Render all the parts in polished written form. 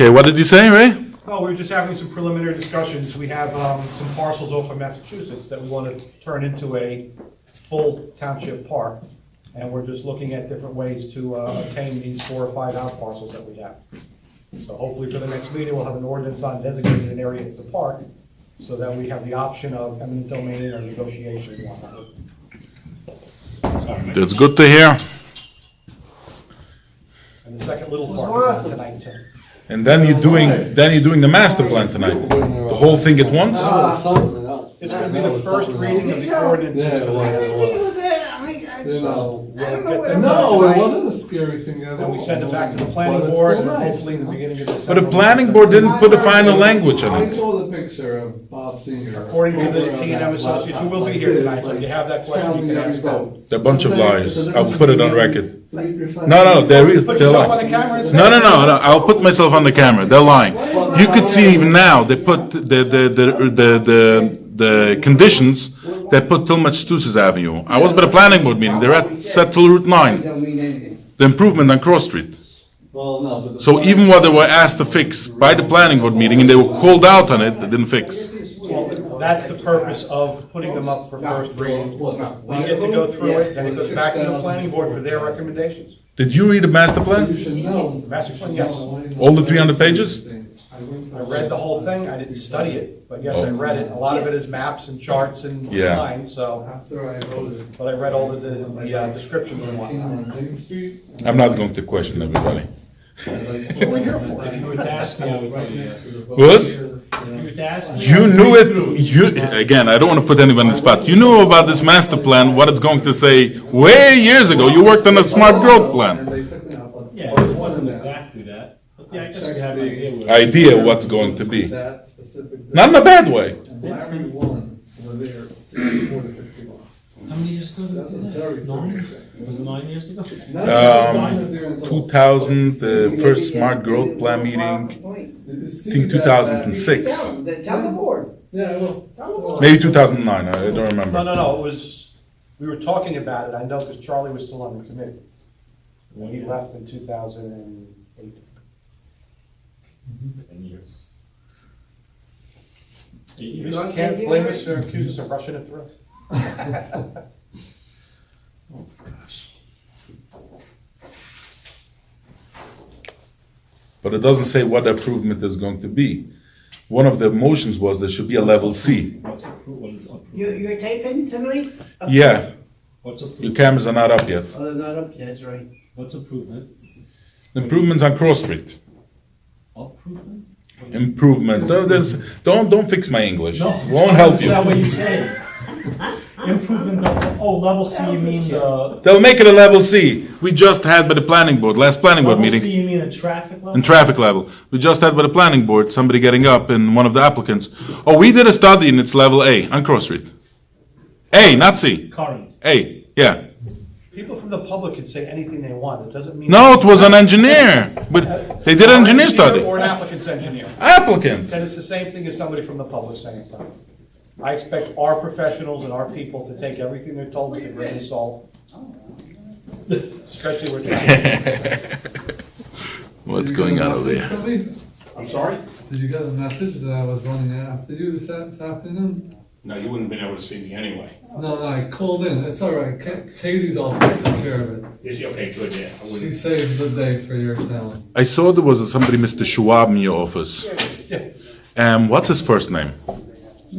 Okay, what did you say, Ray? Well, we were just having some preliminary discussions. We have some parcels off of Massachusetts that we want to turn into a full township park. And we're just looking at different ways to obtain these 4 or 5 out parcels that we have. So hopefully for the next meeting, we'll have an ordinance on designating an area as a park, so that we have the option of eminent domain or negotiation and whatnot. That's good to hear. And the second little park is on tonight, too. And then you're doing the master plan tonight. The whole thing at once? Something else. It's going to be the first reading of the ordinance. Yeah, it was. So we'll get that No, done it tonight, wasn't a scary thing at all. and we send it back to the planning But it's board, still and nice. hopefully in the beginning of But December. the planning board didn't put a final language on I it. saw the picture of Bob Senior. According to the over on T&M that Associates, who will be laptop here like tonight, this, so if you like, have that question, you counting can every ask them. vote. They're a bunch of liars. I will put it on record. 3%. No, they're Put they're yourself on lying. the camera and say. No, I'll put myself on the camera. They're lying. You could see even now, they put the conditions, they put till Massachusetts Avenue. I was by the planning board meeting, they're at, set till Route 9, Don't mean anything. the improvement on Cross Street. Well, no, but the So even what they were asked to fix by the planning board meeting, and they were called out on it, they didn't fix. Well, that's the purpose of putting them up for first reading. We get to go through it, then it goes back to the planning board for their recommendations. Did you read the master You plan? should know. Master plan, yes. All the 300 pages? I read the whole thing, I didn't study it, but yes, I read it. A lot of it is maps and charts and Yeah. lines, so, After I voted. but I read all the descriptions and 14 whatnot. on Main Street. I'm not going to question everybody. What we're here for. If you were to ask me, I would tell you yes. Was? If you were to ask me. You knew it, again, I don't want to put anyone on the spot. You knew about this master plan, what it's going to say way years ago. You worked on a smart growth And plan. they took me out, but- Yeah, it wasn't exactly that, but yeah, I guess we have an idea. what it is. Idea what's going to be. That specific. Not in a bad way. Larry won over there, 64 to 61. How many years ago did That's we a do very that? 9? significant. It was 9 years ago? Now it's fine if they're in 2000, the first smart growth plan meeting, You see I think that- 2006. Tell the board. Yeah, well. Tell the board. Maybe 2009, I don't remember. No, it was, we were talking about it, I know, because Charlie was still on the committee. When he left in 2008. 10 years. 8 You years? can't blame us or accuse us of rushing it through. Oh, gosh. But it doesn't say what the improvement is going to be. One of the motions was there should be a level C. What's approved, what is approved? You're taping tonight? Yeah, What's your approved? cameras are not up yet. Oh, they're not up yet, that's right. What's improvement? Improvements on Cross Street. Improvement? Improvement. Don't fix my English. No. Won't help Is that you. what you say? Improvement of, oh, level C, you mean the, They'll make it a level C. We just had by the planning board, last planning board level meeting. C, you mean a traffic level? In traffic level. We just had by the planning board, somebody getting up and one of the applicants. Oh, we did a study and it's level A on Cross Street. A, not C. Current. A, yeah. People from the public can say anything they want, it doesn't mean. No, it was an engineer. But they did an engineer study. Or an applicant's engineer. Applicant. Then it's the same thing as somebody from the public saying something. I expect our professionals and our people to take everything they're told with a grain of salt. Especially we're trying. What's going on over here? I'm sorry? Did you get a message that I was running after you this afternoon? No, you wouldn't have been able to see me anyway. No, I called in, it's all right, Katie's office took care of it. Is she okay? Good, yeah. I She wouldn't. saved the day for your town. I saw there was somebody, Mr. Schwab, in your office. What's his first name?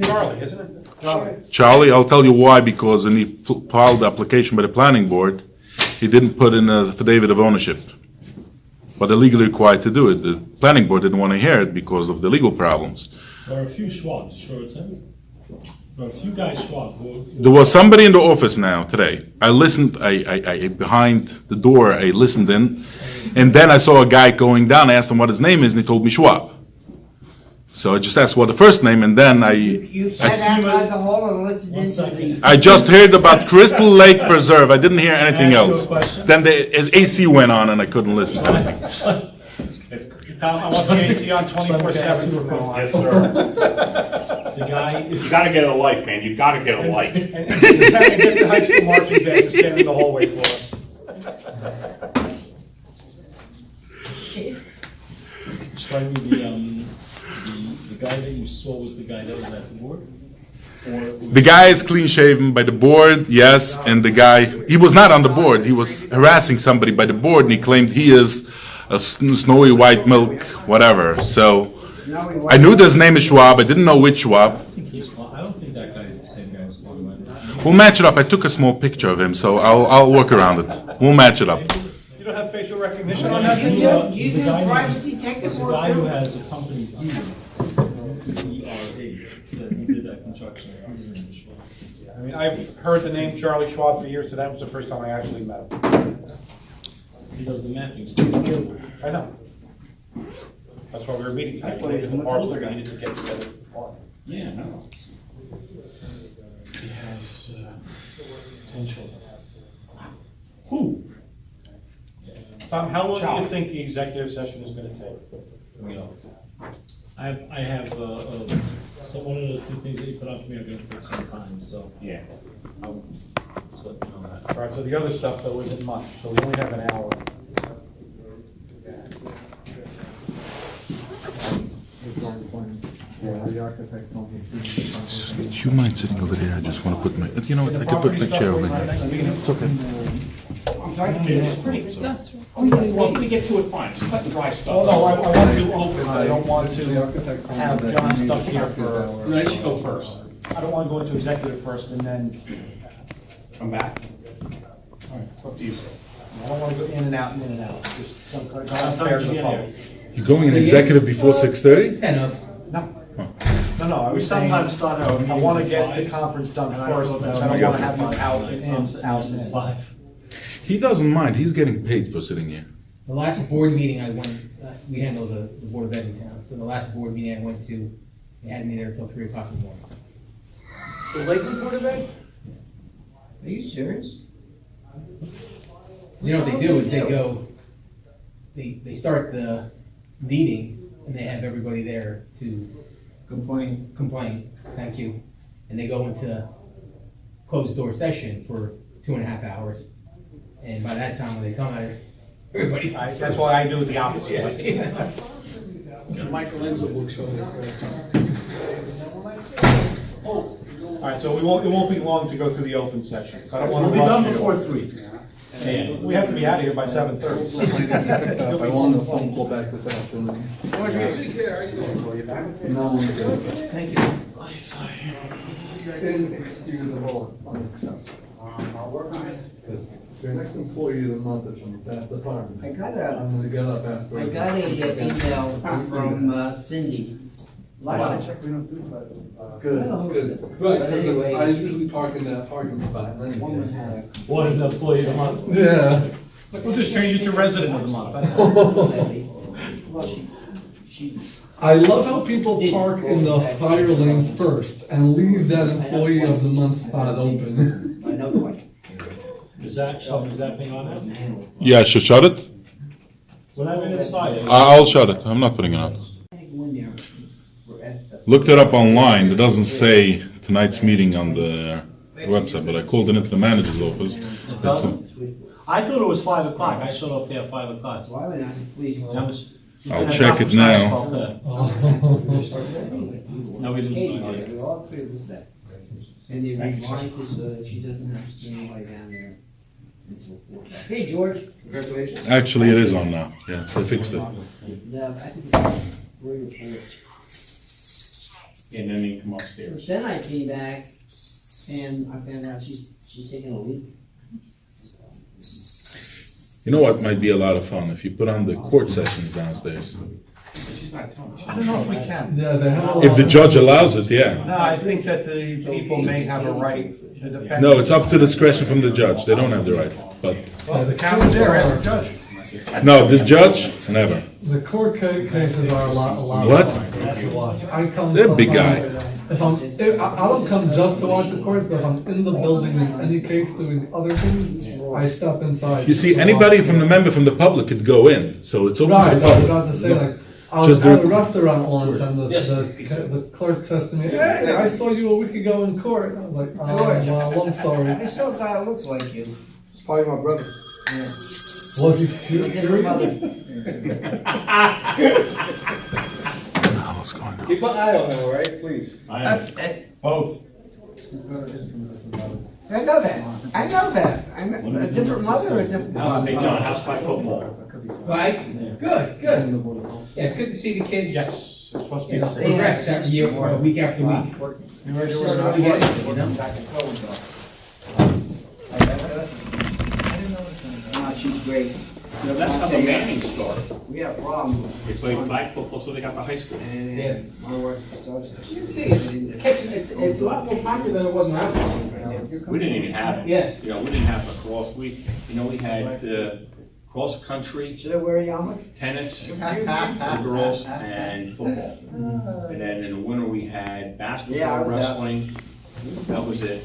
Charlie, isn't it? Charlie. Charlie. I'll tell you why, because when he filed the application by the planning board, he didn't put in a affidavit of ownership. But they're legally required to do it. The planning board didn't want to hear it because of the legal problems. There are a few Schwabs, sure it's him. There are a few guys Schwab who. There was somebody in the office now today. I listened, I behind the door, I listened in, and then I saw a guy going down, I asked him what his name is, and he told me Schwab. So I just asked what the first name, and then You sat outside the hall and listened One into second. the. I just heard about Crystal Lake Preserve, I didn't hear anything Can I ask you else. a question? Then the AC went on and I couldn't listen to anything. Tom, I want the AC on Let me ask 24/7 you a from now on. Yes, sir. The guy You is, gotta get a life, man. You gotta get a life. And get the high school marching band to stand in the hallway for us. Slightly, the guy that you saw was the guy that was at the board? Or? The guy is clean shaven by the board, yes, and the guy, he was not on the board, he was harassing somebody by the board, and he claimed he is a snowy white milk, whatever, so. I knew his name is Schwab, I didn't know which Schwab. I don't think that guy is the same guy as one. We'll match it up, I took a small picture of him, so I'll work around it. We'll match it up. You don't have facial recognition on that? You do, you He's a do guy private named- detective There's a work guy who too? has a company dealer, ERA, that he did that construction. His name is Schwab. I mean, I've heard the name Charlie Schwab for years, so that was the first time I actually met him. He does the mapping stuff. I know. That's why we were meeting tonight, to look at the parcel we needed to get together. for the park. Yeah, no. He has potential. Who? Tom, how long do you think the executive session is gonna take? You know, I have, so one of the two things that you put out for me are gonna take some time, so Yeah. I'll just let you know that. All right, so the other stuff though isn't much, so we only have an hour. Do you mind sitting over there? I just want to put my, you know what, I could put my chair over here. It's okay. Well, if we get to it, fine, just cut the dry stuff. Oh, no, I want to do open, I don't want to have John stuck here for, Then I should go first. I don't want to go into executive first and then, Come back. All right, it's up to you, sir. I don't want to go in and out, just some, it's unfair to the public. You're going in executive before 6:30? 10 of. No, I We was saying, sometimes start our I meetings want to at get the 5, conference done and I first, thought because that I was don't want to gonna have you be out fine. and Tom's in, out it's and 5. He doesn't mind, he's getting paid for sitting here. The last board meeting I went, we handle the Board of Ed in town, so the last board meeting I went to, they had me there until 3 o'clock in the morning. The Lakewood Board of Ed? Are you serious? You know what they do is they go, they start the meeting and they have everybody there to complain, thank you. And they go into closed door session for 2.5 hours. And by that time when they come out, everybody's. That's why I do it the opposite way. Michelangelo books on All right, so it won't be long to go through the open section. I don't want We'll to be done rush you. before 3. And we have to be out of here by 7:30. I wanted a phone call back this afternoon. No, Thank you. inexcusable, unacceptable. Your next employee of the month is from that department. I got a, I'm gonna get up after. I got a email from Cindy. Good, good. Right, because I usually park in that parking spot. anyway. One of the employee of the month. Yeah. We'll just change it to resident of the month. That's all. Well, she, I love how people park in the fire lane first and leave that employee of the month spot open. I know twice. Is that thing on it? Yeah, I should shut it? When I've been inside. I'll shut it, I'm not putting it on. Looked it up online, it doesn't say tonight's meeting on the website, but I called it into the manager's office. It doesn't? I thought it was 5 o'clock. I showed up there at 5 o'clock. Why would I, please? That was. I'll check it now. No, we didn't start yet. We all cleared this day. And they remind us so that she doesn't have to see anybody down there until 4 o'clock. Hey, George. Congratulations. Actually, it is on now, yeah, I fixed it. No, I think it's 3 or 4. And then you come upstairs. Then I came back and I found out she's taking a leak. You know what might be a lot of fun, if you put on the court sessions downstairs. She's not telling me. I don't know if we can. Yeah, they have a lot. If the judge allows it, yeah. No, I think that the people may have a right, the defense. No, it's up to discretion from the judge, they don't have the right, but, Well, the camera's there, ask the judge. no, this judge, never. The court cases are a lot. What? That's a lot. I come. They're big sometimes- I don't come just to watch the court, but if I'm in the building in any case doing other things, I step inside. You see, anybody from the member from the public could go in, so it's open Right, to the I was public. about to say, like, I was Just at the- a restaurant once and the clerk says to me, hey, I saw you a week ago in court. I was like, oh, well, long story. I saw a guy that looks like you. It's probably my brother. Yeah. Was he Different mother. Keep an eye on her, all right, please. I am. Both. I know that, I know that, I know, a different mother, a different How's, hey, mother. John, how's flag football? Right? Good, good. Yeah, it's good to see the kids. Yes, it's supposed to You be. know, progress every year, week after week. You ready to Sort of work? we get it, you know? No, she's great. You know, that's how the Manning started. We had a problem. They played flag football till they got to high school. And my wife was You can see, it's catching, it's a lot more popular than it was when I was young. We didn't even have it. Yeah. You know, we didn't have lacrosse. We had cross country, Should I wear a yarmulke? tennis for the girls, and football. And then in the winter, we had Yeah, I basketball, was out. wrestling. That was it.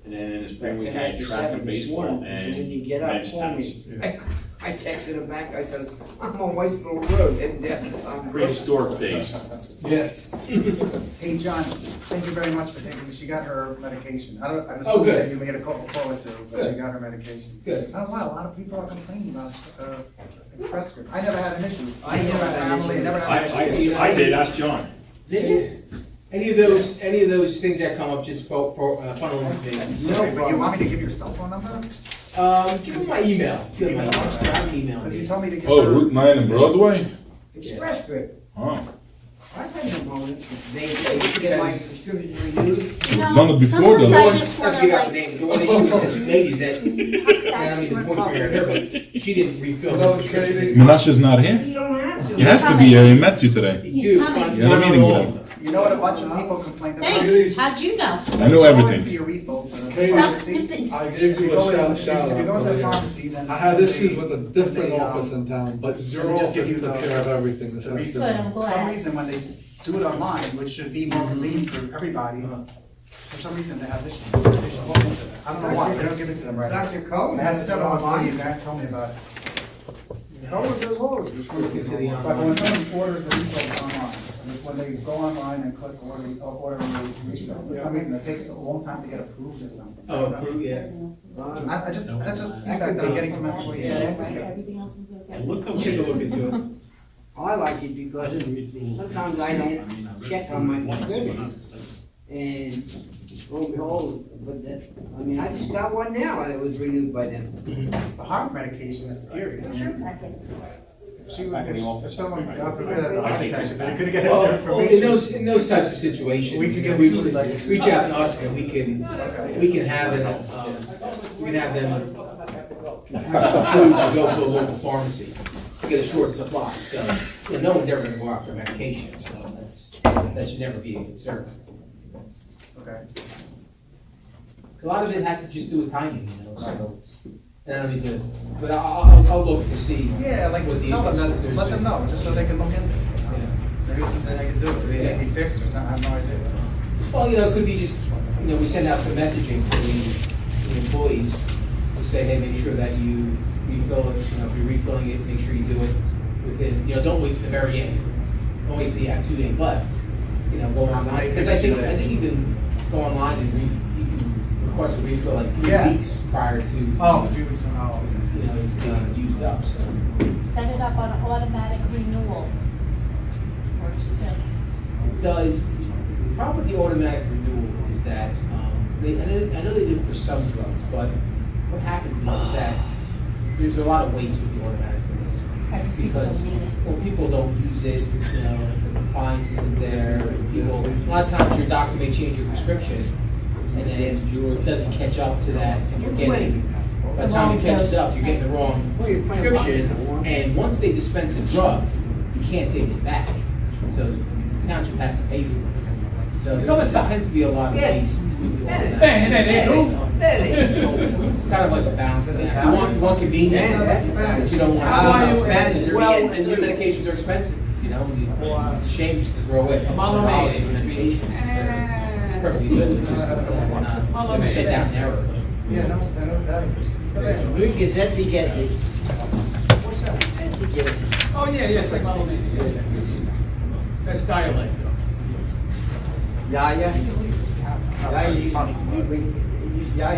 And then in the spring, we had track and baseball and So when you get up, men's call tennis. me. I texted him back, I said, I'm on Whitesville Road, and Prehistoric days. Yeah. Hey, John, thank you very much for taking me. She got her medication. I'm Oh, assuming good. that you made a call or two, but Good. she got her medication. Good. I don't know why, a lot of people are complaining about Express Script. I never had an issue. I never had an Family, issue. never had an issue. I did, ask John. Did you? Any of those things that come up, just funnel them to me. Okay, but you want me to give you your cell phone number? Give them my email. Give them my email. I have an email. Because you told me to give Oh, her. Route 9 and Broadway? Express Script. Oh. I've had no moment. They used to get my prescriptions renewed. We've done it before, The though. one, No, I I just wanna, forget like, the name, the one issue with this lady is that, and I That's mean, the point more for her, but she didn't refill No, the prescription. Katie. Menashe's not here? You don't have to. He has to be here, he met you today. Dude, coming. on- You had a on meeting with all him. of them. You know what a bunch of people complained about? Thanks, how'd you know? I know everything. For your refills to the Katie. Stop pharmacy. snipping. I gave If you you go a in- shout if you go to the out. pharmacy, then. I had issues they- with a different they, office in town, but your they just give office you took the- care of everything this the refill. Good, I'm afternoon. For some glad. reason, when they do it online, which should be more convenient for everybody, for some reason they have issues. They should look into that. I don't know why, they don't give it to them right. Dr. Cohen. I had several employees that told me about it. Cohen says, oh, it's Get to the, But when someone orders the refill online, when they go online and click order the refill, for some reason it takes a long time to get approved or something. Oh, approve, yeah. That's just feedback that I'm getting from employees. Everything else is okay. And look, I'll take a look into it. I like it because sometimes I don't check on my prescriptions. And lo and behold, but that, I mean, I just got one now that was renewed by them. The heart medication is scary. Sure, I did. If someone, God forbid, has a heart attack, if they couldn't get Well, their well, information. in those types of situations, We could get reach, sued, like- reach out to us and we can have we can have them approved to go to a local pharmacy to get a short supply, so, you know, no one's ever gonna go out for medication, so that should never be a concern. Okay. A lot of it has to just do with timing, you know, so it's, and I mean, but I'll look to see. Yeah, like, what just the tell them issues- that, let them know, just so they can look into it. Yeah. Maybe it's something they can do, maybe an easy fix or something, I have no idea. Well, you know, it could be just, you know, we send out some messaging to the employees to say, hey, make sure that you refill it, you know, if you're refilling it, make sure you do it within, you know, don't wait to the very end. Don't wait till you have 2 days left, you know, go online, because I think you can go online and you can request a refill like 3 Yeah. weeks prior to, Oh, a few weeks from now. you know, being used up, so. Set it up on automatic renewal. Works too. Does, the problem with the automatic renewal is that, I know they do it for some drugs, but what happens is that there's a lot of waste with the automatic renewal. Right, because people don't Because, need it. well, people don't use it, you know, if the compliance isn't there, people, a lot of times your doctor may change your prescription, and then it doesn't catch up to that, and you're getting, by the time it catches up, you're getting the wrong prescription, and once they dispense a drug, you can't take it back, so the township has to pay for it. So there always tends to be a lot of waste with the automatic. It's kind of like a balance thing. You want convenience, but you don't want. Well, and your medications are expensive, you know, it's a shame just to throw away. Holidays, medications, they're perfectly good, but just not, never set down in error. Yeah, no, that. Luke is Etsy gets it. What's up? Etsy gets it. Oh, yeah, yes, like Mama Mia. That's dialect. Yeah.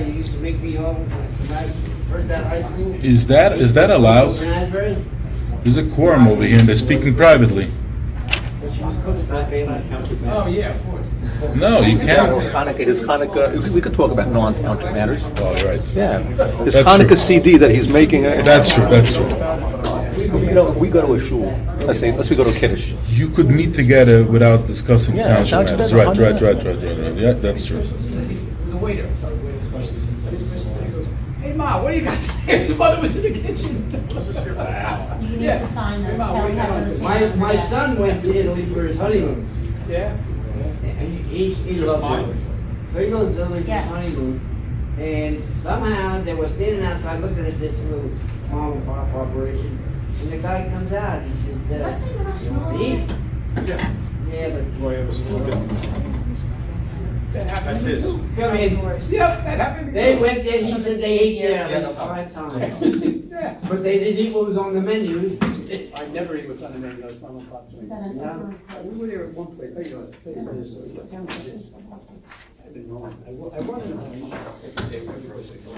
You used to make me home when I first out of high school. Is that allowed? In Asbury. There's a quorum over here and they're speaking privately. She was Cook's my favorite. Oh, yeah, of course. No, you can't. Hanukkah, his Hanukkah, we could talk about non-township matters. Oh, you're right. Yeah. His That's Hanukkah true. CD that he's making. That's true, that's true. You know, if we go to a shul, let's we go to a kiddush. You could meet together without discussing Yeah, township township matters. matters, Right. Yeah, that's true. The waiter, sorry, waiter, especially since he goes, hey, Ma, what do you got today? His mother was in the kitchen. You need to sign this. Come on, what do you got on this? My son went to Italy for his honeymoon. Yeah? And he loves it. So he goes to Italy for Yeah. his honeymoon. And somehow they were standing outside looking at this little mom and pop operation. And the guy comes out and he says, That's "You international wanna law. eat?" Yeah, That happened That's to me his. too. but, I mean, Yep, that happened to me. they went there, he said they ate there at least 5 times. Yeah. But they didn't eat what was on the menu. I never eat what's on the menu, those mom and pop joints. Then Yeah. We were there at one place, you know, what town is this? I've been wrong. I wanted to know. Every day, every place I go.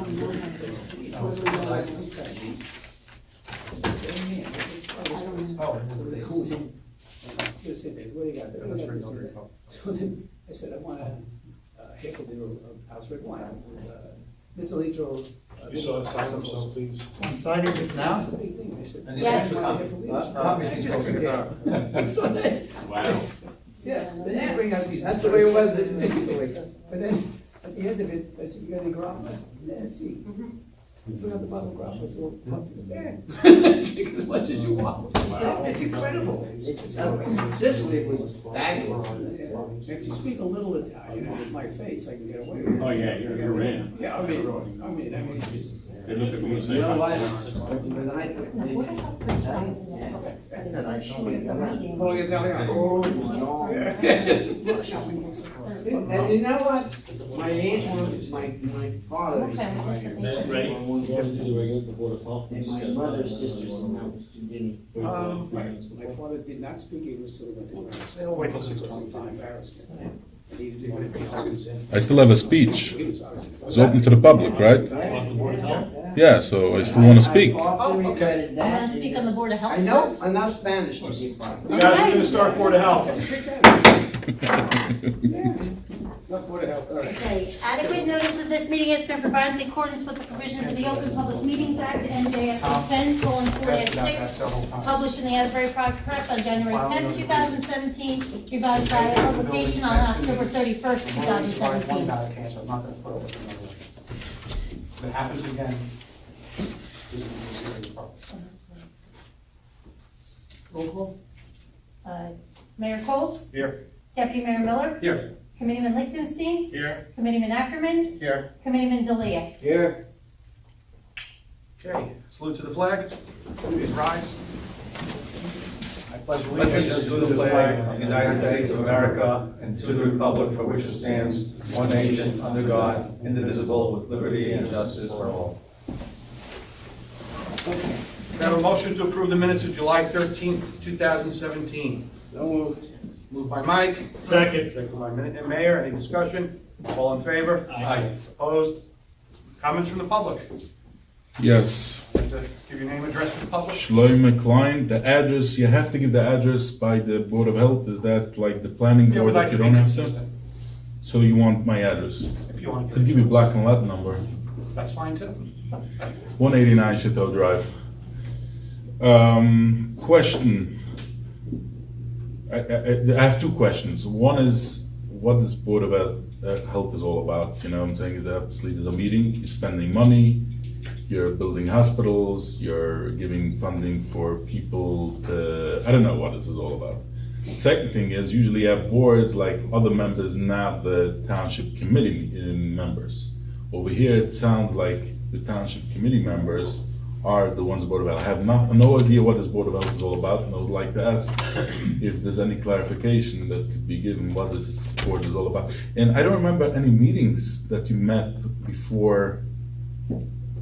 So then I said, I want a heck of a house red wine with Mezzelitro. You saw the sign themselves, please. I'm signing this now? It's a big thing. I said, Yes. I just forget. So then, Wow. yeah, then you bring out these. That's the way it was in Italy. But then, at the end of it, I said, you got any grappa? Yeah, see. You put out the bottle of grappa, I said, well, yeah. Drink as much as you want. It's incredible. Sicily was fabulous. If you speak a little Italian with my face, I can get away with it. Oh, yeah, you're in. Yeah, I mean, it's just. They look at me and say, You know what? I said I should have a meeting. Oh, Italian. Oh, no. And you know what? My aunt was, my father, Okay, and my mother's sister's in that was too guinea. My father did not speak English till he went to university. They'll wait till 6 It was o'clock. embarrassment. And he was going to be. I still have a speech. He was obviously. It's open to the public, right? Yeah, so I still want to speak. Often regretted I that. want to speak on the Board of Health I know stuff. enough Spanish to get by. You guys are gonna start Board of Health. Not Board of Health, all right. Okay, adequate notice of this meeting has been provided in accordance with the provisions of the Open Public Meetings Act, NJSA 10:4-6, published in the Asbury Park Press on January 10, 2017, revised by publication on October 31st, 2017. I'm not gonna put up with it. If it happens again. this is a serious problem. Roll call? Mayor Coles? Here. Deputy Mayor Miller? Here. Committeeman Lichtenstein? Here. Committeeman Ackerman? Here. Committeeman Delia? Here. Okay, salute to the flag. Please rise. I pledge allegiance To the flag of the United States of America and to the republic for which it stands, one nation, under God, indivisible, with liberty and justice for all. We have a motion to approve the minutes of July 13th, 2017. Moved by Mike. Second. Second by Mayor. Any discussion? All in favor? Aye. Opposed? Comments from the public? Yes. Like to give your name and address to the public? Shloime Klein, the address, you have to give the address by the Board of Health. Is that like the planning Yeah, board we'd like that you to be don't have to? consistent, So you want my address? if you want to. Could give you black and white number. That's fine too. 189 Chateau Drive. Question. I have two questions. One is, what this Board of Health is all about? You know what I'm saying? Is obviously there's a meeting, you're spending money, you're building hospitals, you're giving funding for people to, I don't know what this is all about. Second thing is, usually you have boards like other members, not the township committee members. Over here, it sounds like the township committee members are the ones Board of Health. I have no idea what this Board of Health is all about, and I would like to ask if there's any clarification that could be given what this board is all about. And I don't remember any meetings that you met before.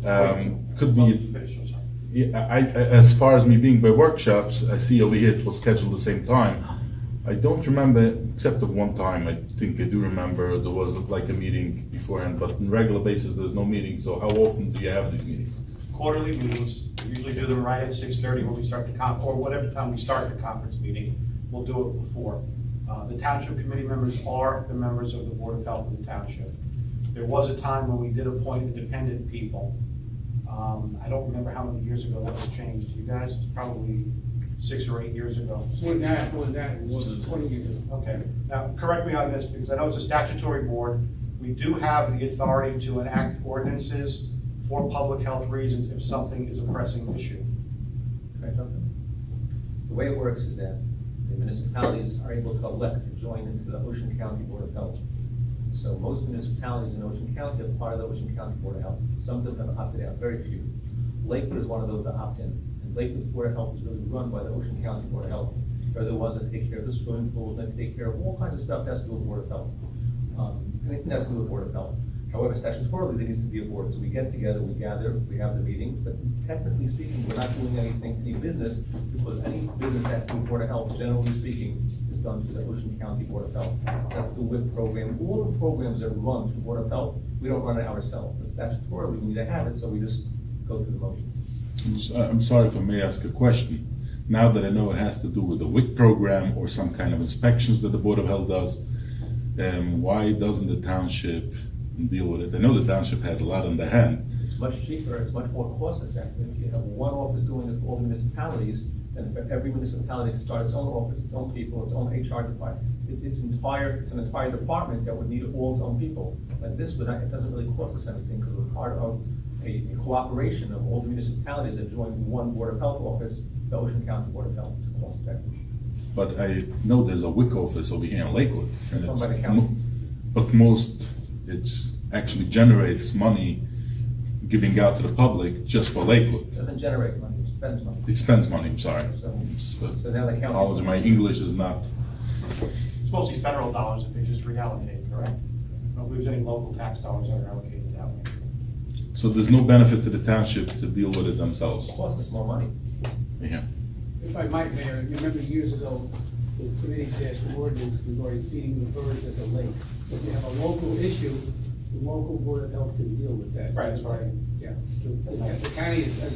Could be. Yeah, as far as me being by workshops, I see over here it was scheduled the same time. I don't remember, except of one time, I think I do remember there was like a meeting beforehand, but on a regular basis, there's no meeting, so how often do you have these meetings? Quarterly meetings, we usually do them right at 6:30 when we start the or whatever time we start the conference meeting. we'll do it before. The township committee members are the members of the Board of Health of the township. There was a time when we did appoint independent people. I don't remember how many years ago that was changed. You guys, it's probably 6 or 8 years ago. More than that, it was 20 years ago. Okay, now, correct me on this, because I know it's a statutory board. We do have the authority to enact ordinances for public health reasons if something is a pressing issue. Can I jump in? The way it works is that the municipalities are able to elect to join into the Ocean County Board of Health. So most municipalities in Ocean County are part of the Ocean County Board of Health. Some of them have opted out, very few. Lakewood is one of those that opt in. And Lakewood's Board of Health is really run by the Ocean County Board of Health. They're the ones that take care of the swimming pools, they take care of all kinds of stuff that has to do with Board of Health. Anything that's to do with Board of Health. However, statutorily, there needs to be a board. So we get together, we gather, we have the meeting, but technically speaking, we're not doing anything, any business, because any business has to do with Board of Health, generally speaking, is done through the Ocean County Board of Health. That's the WIP program. All the programs that run through Board of Health, we don't run it ourselves. But statutorily, we need to have it, so we just go through the motion. I'm sorry if I may ask a question. Now that I know it has to do with the WIC program or some kind of inspections that the Board of Health does, why doesn't the township deal with it? I know the township has a lot on the hand. It's much cheaper, it's much more cost effective. If you have one office doing it for all the municipalities, and for every municipality to start its own office, its own people, its own HR department, it's an entire department that would need all its own people. Like this, but it doesn't really cost us anything, because we're part of a cooperation of all the municipalities that join one Board of Health office, the Ocean County Board of Health. It's cost effective. But I know there's a WIC office over here in Lakewood. And Run by the county. But it's actually generates money giving out to the public just for Lakewood. It doesn't generate money, it spends money. It spends money, I'm sorry. So now the county. Apology, my English is not, It's mostly federal dollars that they just reallocate, correct? I don't believe there's any local tax dollars that are allocated that way. so there's no benefit to the township to deal with it themselves. It costs us more money. Yeah. If I might, Mayor, you remember years ago, the committee passed an ordinance regarding feeding the birds at the lake. If you have a local issue, the local Board of Health can deal with that. Right, that's right. Yeah, the county is, as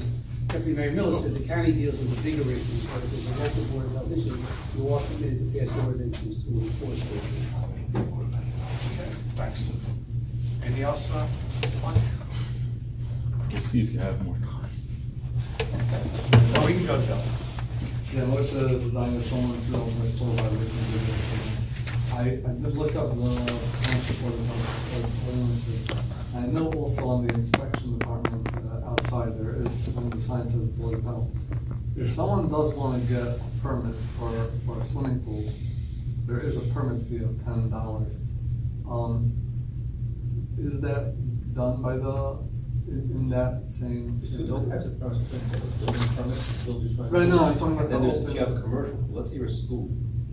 Deputy Mayor Miller said, the county deals with the bigger issues, but if there's a local Board of Health issue, you are committed to pass ordinances to enforce it. Okay, thanks. Anything else, Mike? We'll see if you have more time. Oh, we can go, Joe. Yeah, most of the design is someone to my full evaluation. I did look up the township board of ordinances. I know also on the inspection department outside there is one of the signs of the Board of Health. If someone does want to get a permit for a swimming pool, there is a permit fee of $10. Is that done by in that same? There's two types of permits, building permits, building permits. Right now, I'm talking about Then the there's, open. if you have a commercial pool, let's say you're a school.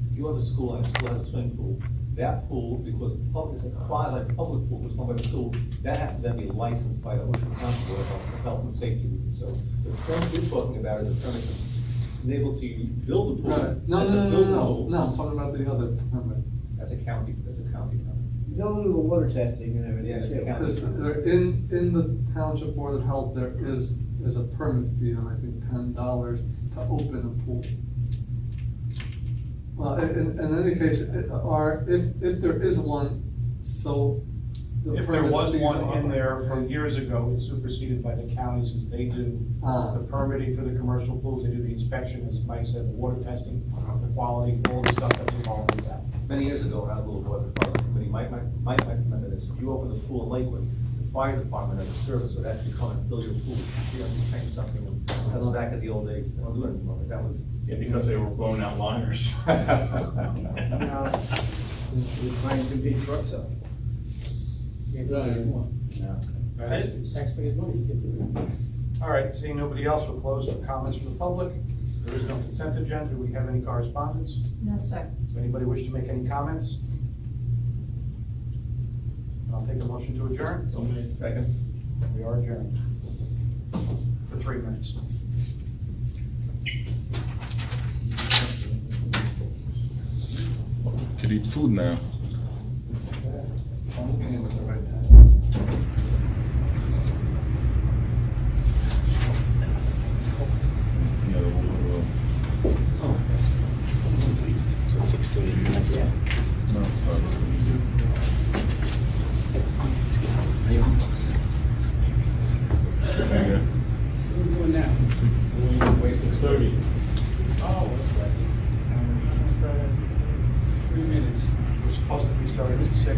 If you have a school and a school has a swimming pool, that pool, because it's a quasi-public pool, it's owned by the school, that has to then be licensed by the Ocean County Board of Health for health and safety reasons. So the permit you're talking about is a permit to enable to build a pool. Right, no, That's a building pool. no, I'm talking about the other permit. That's a county permit. They'll do the water testing and everything Yeah, it's a too. county. Because there, in the Township Board of Health, there is a permit fee of, I think, $10 to open a pool. Well, in any case, if there is one, so. the If there permits was fees one are- in there from years ago, it's superseded by the county since they do the permitting for the commercial pools, they do the inspection, as Mike said, the water testing, the quality, all the stuff that's involved with that. Many years ago, when I was a little boy, the fire committee might remember this. If you open the pool in Lakewood, the fire department as a service would actually come and fill your pool. You know, just tank something. That was back in the old days. They don't do it anymore, but that was. Yeah, because they were blowing out liners. Now, we're trying to big trucks up. Can't do it anymore. Yeah. It's taxpayers' money, you can do it. All right, seeing nobody else, we'll close for comments from the public. There is no consent agenda. Do we have any correspondence? No, sir. Does anybody wish to make any comments? I'll take a motion to adjourn. So made. Second. We are adjourned for 3 minutes. Could eat food now. I'm looking at the right time. Yeah,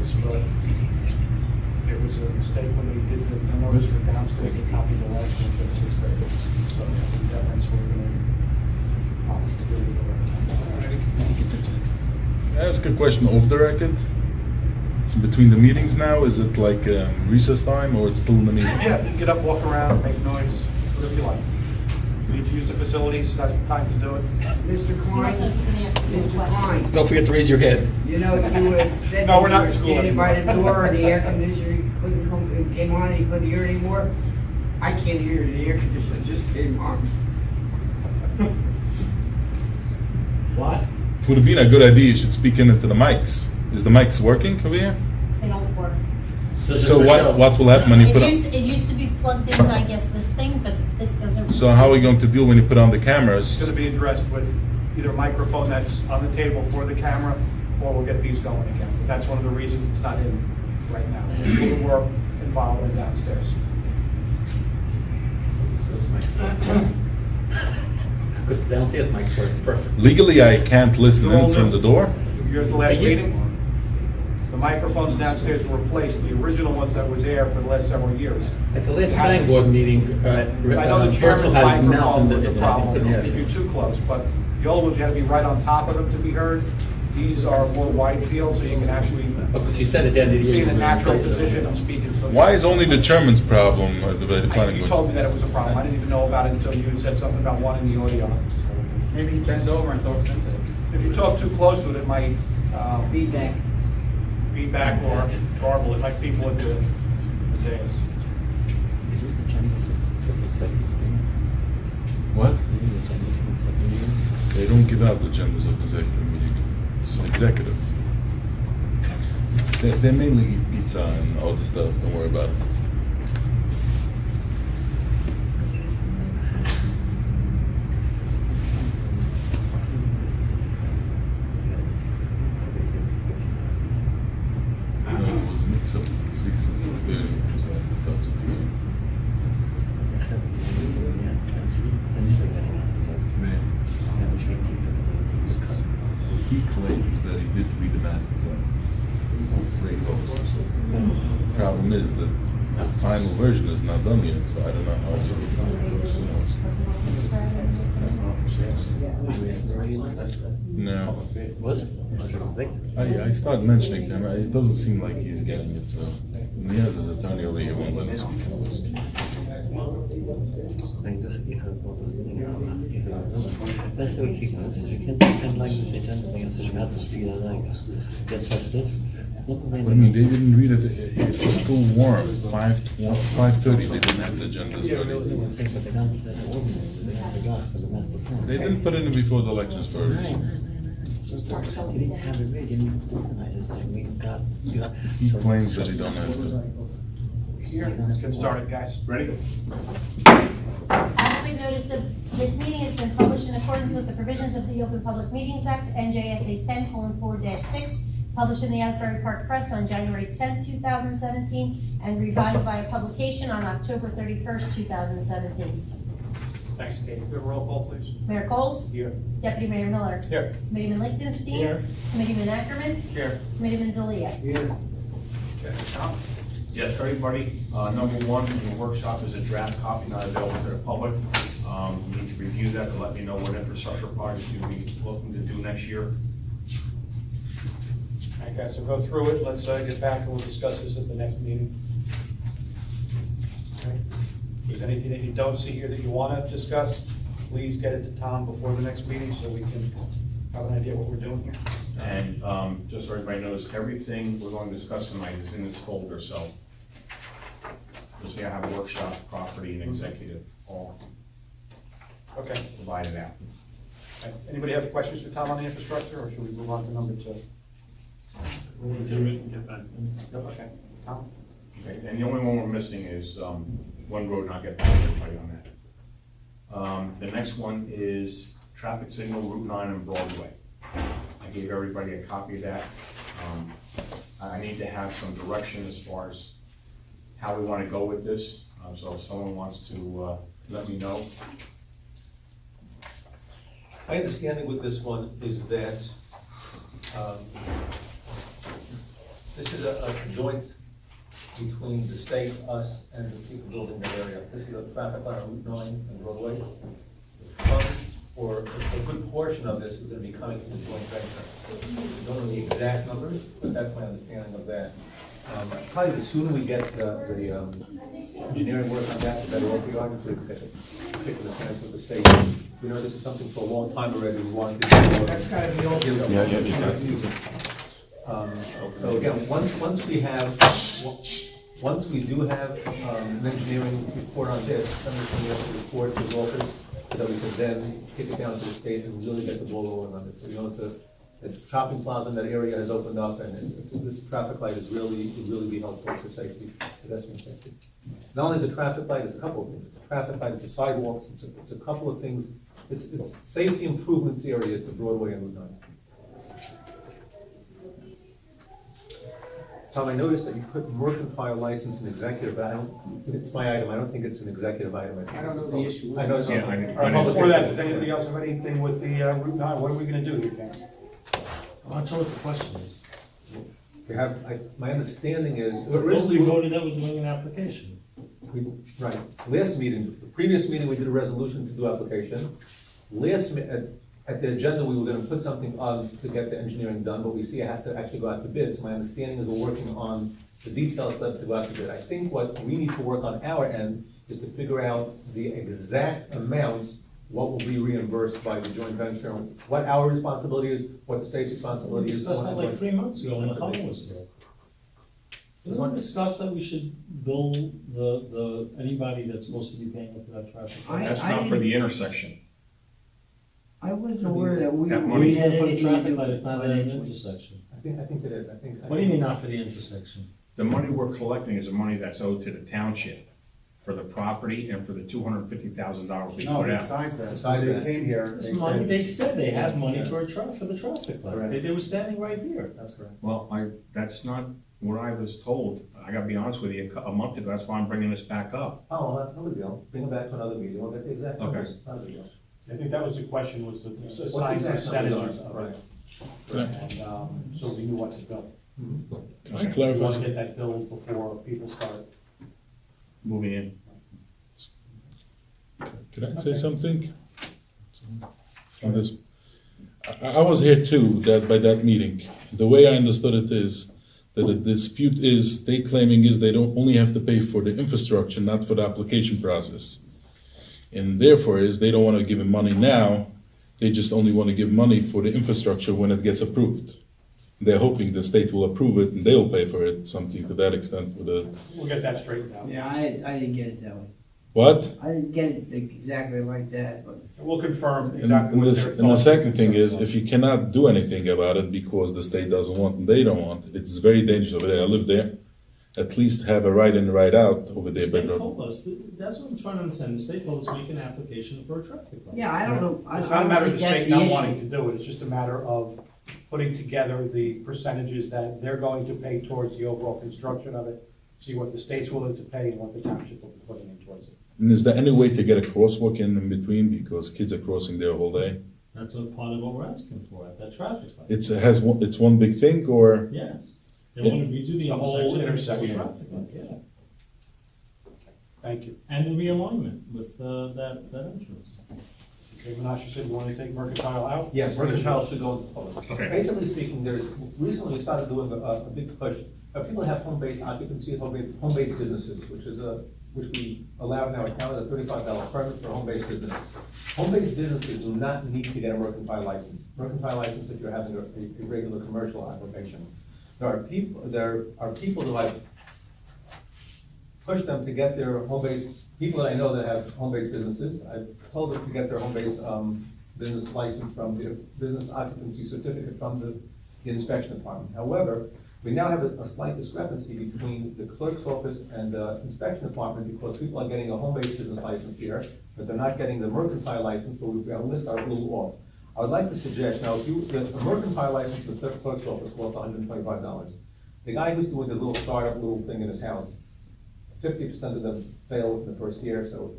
this, but there was a mistake when they did the notice for downstairs, they copied the last one for 6:30. So that's what we're gonna opt to do with the rest. Can I ask a question off the record? It's in between the meetings now, is it like recess time or it's still in the meeting? Yeah, you can get up, walk around, make noise, whatever you like. You need to use the facilities, that's the time to do it. Mr. Klein, Mr. Klein, Don't forget to raise your head. you know, you had said No, that we're you not were in school standing by the anymore. door and the air conditioner, you couldn't come, it came on and you couldn't hear it anymore. I can't hear it, the air conditioner just came on. What? It would have been a good idea, you should speak into the mics. Is the mics working over here? They don't work. So what will happen when you put on? It used to be plugged into, I guess, this thing, but this doesn't. So how are we going to deal when you put on the It's cameras? gonna be addressed with either a microphone that's on the table for the camera, or we'll get these going again. That's one of the reasons it's not in right now. There's a little work involved in downstairs. Because downstairs mics work perfect. Legally, I can't listen They're all in from new. the door? You're at the last meeting? The microphones downstairs were replaced, the original ones that was there for the last several years. At the last planning board meeting, I know the Bertzel chairman's had his mouth in microphone was a the, problem, yeah. if you're too close, but the old ones, you had to be right on top of them to be heard. These are more wide field, so you can actually Because you said at the end of the year. be in a you were natural replace it. position and speak in some. Why is only the chairman's problem the planning You board? told me that it was a problem, I didn't even know about it until you said something about one in the audio. Maybe he bends over and talks into it. If you talk too close to it, it might Feedback. feedback or garble, it like people at the dais. What? They don't give out the agendas of the executive meeting. It's executive. They mainly eat pizza and all this stuff, don't worry about it. No, it was a mix up, 6 and 6:30, because I had to start 6:30. He claims that he did read the master plan. Great hopes. Problem is that the final version is not done yet, so I don't know how it's going to No. I started mentioning him, it doesn't seem like he's getting it, so. And he has his attorney over here, won't let him speak to us. Beste ook kijken, als je kent en lang de agenda, dan als je gaat de stuur dan get tested. What do you mean, they didn't read it, it was still warm, 5:30, they didn't have the agendas ready. They didn't put it in before the elections for a reason. They didn't have it ready, and organized, so we got, He claims that he don't have to. Here, let's get started, guys. Ready? Adequate notice of this meeting has been published in accordance with the provisions of the Open Public Meetings Act, NJSA 10:4-6, published in the Asbury Park Press on January 10th, 2017, and revised by a publication on October 31st, 2017. Thanks, Katie. Good roll call, please. Mayor Coles? Here. Deputy Mayor Miller? Here. Committeeman Lichtenstein? Here. Committeeman Ackerman? Here. Committeeman Delia? Here. Okay, Tom? Yes, everybody, number one, the workshop is a draft copy, not available to the public. You need to review that to let me know what infrastructure projects you'll be looking to do next year. Okay, so go through it, let's get back and we'll discuss this at the next meeting. Okay. If there's anything that you don't see here that you want to discuss, please get it to Tom before the next meeting so we can have an idea what we're doing here. And just so everybody knows, everything we're going to discuss tonight is in this folder, so you'll see I have a workshop, property, and executive all Okay. provided out. Anybody have questions for Tom on the infrastructure, or should we move on to number 2? Okay, Tom? Okay, and the only one we're missing is one road, and I'll get back to everybody on that. The next one is traffic signal Route 9 and Broadway. I gave everybody a copy of that. I need to have some direction as far as how we want to go with this, so if someone wants to let me know. My understanding with this one is that This is a joint between the state, us, and the people building that area. This is a traffic light on Route 9 and Broadway. Funds for a good portion of this is gonna be coming from the joint venture. We don't know the exact numbers, but that's my understanding of that. Probably the sooner we get the engineering work on that, the better off we are, so we can get a particular sense with the state. We know this is something for a long time already, we wanted to do. That's gotta be all. So again, once we do have an engineering report on this, then we can have to report to his office, so that we can then kick it down to the state and really get the ball rolling on it. So, the shopping plaza in that area has opened up, and this traffic light is really be helpful for safety, pedestrian safety. Not only the traffic light, it's a couple of things. It's a traffic light, it's a sidewalks, it's a couple of things. It's safety improvements area to Broadway and Route 9. Tom, I noticed that you put mercantile license in executive, but it's my item, I don't think it's an executive item. I don't know the issue. I know, Yeah, All right, before that, does anybody else have anything with the Route 9? What are we gonna do here, James? I'm not sure what the question is. We have, my understanding is. We voted that we're doing an application. Right, the previous meeting, we did a resolution to do application. At the agenda, we were gonna put something on to get the engineering done, but we see it has to actually go out to bid. So my understanding is we're working on the details left to go out to bid. I think what we need to work on our end is to figure out the exact amounts, what will be reimbursed by the joint venture, what our responsibility is, what the state's responsibility We is. discussed that like 3 months ago when the Hummer was here. Didn't we discuss that we should bill anybody that's supposed to be paying for that traffic? That's not for the intersection. I wasn't aware that That We money- had had put a anything traffic to light, do it's not with at an financially. intersection. I think it is, What do you mean not for the intersection? The money we're collecting is the money that's owed to the township for the property and for the $250,000 we No, put out. besides that, Besides they that. came here, This they money, said, they said they have money for the traffic light. Correct. They were standing right here. That's correct. Well, that's not what I was told. I gotta be honest with you, a month ago, that's why I'm bringing this back up. Oh, well, no big deal. Bring it back to another meeting. We'll get the exact numbers. Not a big deal. I think that was the question, was the What the assigned exact percentages numbers of are, it. right. And, so we knew what to bill. Can I We clarify? want to get that billed before people start. Moving in. Can I say something? On this, I was here too, by that meeting. The way I understood it is that the dispute is, they claiming is they don't only have to pay for the infrastructure, not for the application process. And therefore is, they don't wanna give him money now, they just only wanna give money for the infrastructure when it gets approved. They're hoping the state will approve it and they'll pay for it, something to that extent with the, We'll get that straightened out. Yeah, I didn't get it that way. what? I didn't get it exactly like that, but. We'll confirm And, exactly and what the, their and the thoughts second and thing is, concerns if you cannot do anything about it because the state doesn't want and they don't want, it's very dangerous over there. I live there. At least have a right in, right out over The there. state But told us, that's what I'm trying to understand, the state told us make an application for a traffic light. Yeah, I don't know. are. It's not a matter of the think that's state not issue. wanting to do it, it's just a matter of putting together the percentages that they're going to pay towards the overall construction of it, see what the state's willing to pay and what the township will be putting in towards it. and is there any way to get a crosswalk in between because kids are crossing there all day? That's what part of what we're asking for, at that traffic light. It's one big thing, or Yes. They want to redo It's the the whole intersection. intersection. Traffic light, yeah. Thank you. And the realignment with that entrance. Okay, Menashe, you said you wanted to take mercantile out? Yes, mercantile should go into public. Okay. Basically speaking, recently we started doing a big push. People have home-based occupancy, home-based businesses, which we allow in our town at a $35 permit for home-based business. Home-based businesses do not need to get a mercantile license. Mercantile license if you're having a regular commercial application. There are people who I've pushed them to get their home-based, people that I know that have home-based businesses, I've told them to get their home-based business license from the business occupancy certificate from the inspection department. However, we now have a slight discrepancy between the clerk's office and the inspection department because people are getting a home-based business license here, but they're not getting the mercantile license, so our lists are a little off. I would like to suggest, now, if a mercantile license in the clerk's office costs $125. The guy who's doing the little startup little thing in his house, 50% of them fail in the first year, so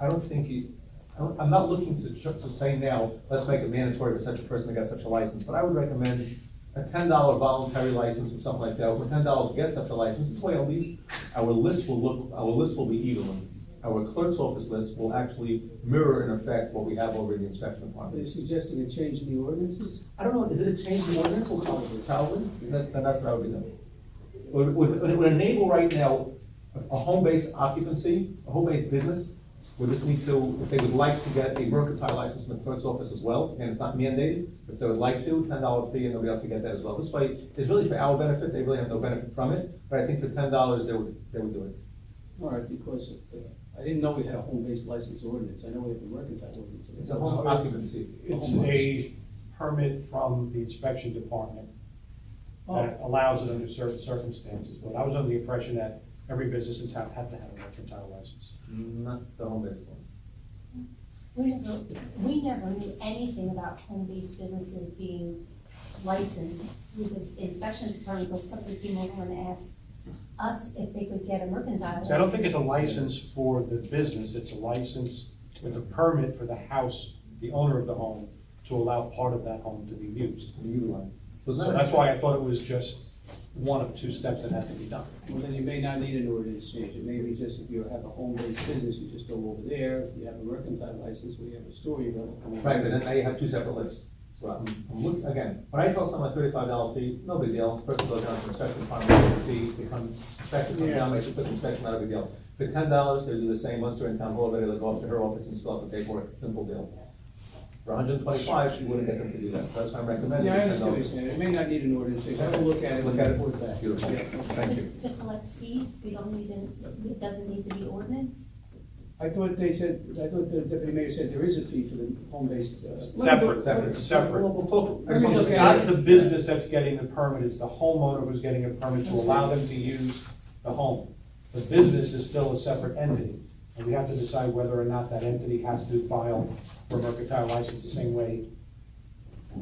I don't think I'm not looking to say now, let's make it mandatory for such a person to get such a license, but I would recommend a $10 voluntary license or something like that, when $10 gets such a license, this way at least our list will be even. Our clerk's office list will actually mirror in effect what we have over in the inspection Are you department. suggesting a change in the ordinances? I don't know, is it a change in ordinance or probably? Then that's what I would be doing. Would enable right now a home-based occupancy, a home-based business, would just need to, if they would like to get a mercantile license from the clerk's office as well, and it's not mandated, if they would like to, $10 fee, and they'll be able to get that as well. This way, it's really for our benefit, they really have no benefit from it, but I think for $10, they would do it. All right, because I didn't know we had a home-based license ordinance. I know we have a mercantile ordinance. It's a home occupancy. It's a permit from the inspection department that allows it under certain circumstances, but I was under the impression that every business in town had to have a mercantile license. Not the home-based one. We never knew anything about home-based businesses being licensed through the inspections department until somebody came over and asked us if they could get a mercantile license. So I don't think it's a license for the business, it's a license, it's a permit for the house, the owner of the home, to allow part of that home to be used. To be utilized. So that's why I thought it was just one of two steps that had to be done. Well, then you may not need an ordinance change. It may be just if you have a home-based business, you just go over there. If you have a mercantile license, where you have a store, you go. Right, but then now you have two separate lists. So I'm looking, again, when I tell someone $35 fee, no big deal, person goes down to inspection, department, fee, they come, inspection, come down, makes a quick inspection, not a big deal. For $10, they do the same, once they're in town hall, they'll go up to her office and still have to pay for it, simple deal. For $125, you wouldn't get them to do that, that's why I'm recommending. Yeah, I understand what you're $10. saying. It may not need an ordinance change. Have a look at it. Look at it. Report back. Beautiful. Yeah. Thank you. To collect fees, we don't need, it doesn't need to be ordinance? I thought the deputy mayor said there is a fee for the home-based. Separate. We'll talk. Let me It's look not at the it. business that's getting the permit, it's the homeowner who's getting a permit to allow them to use the home. The business is still a separate entity, and we have to decide whether or not that entity has to file for a mercantile license the same way.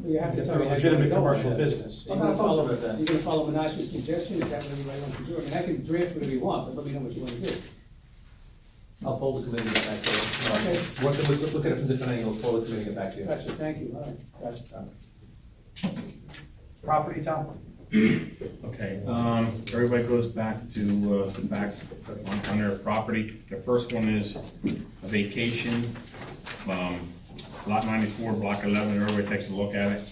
You have to It's tell a me how you're legitimate gonna go on commercial that. business. You're gonna follow Menashe's suggestion? Is that what everybody wants to do? I mean, I can draft whatever you want, but let me know what you want to do. I'll pull the committee and get back to you. Okay. Look at it from different angles, pull the committee and get back to you. Gotcha, thank you. All right, gotcha. Property, Tom? Okay, everybody goes back to, the back on their property. The first one is a vacation, lot 94, block 11, everybody takes a look at it.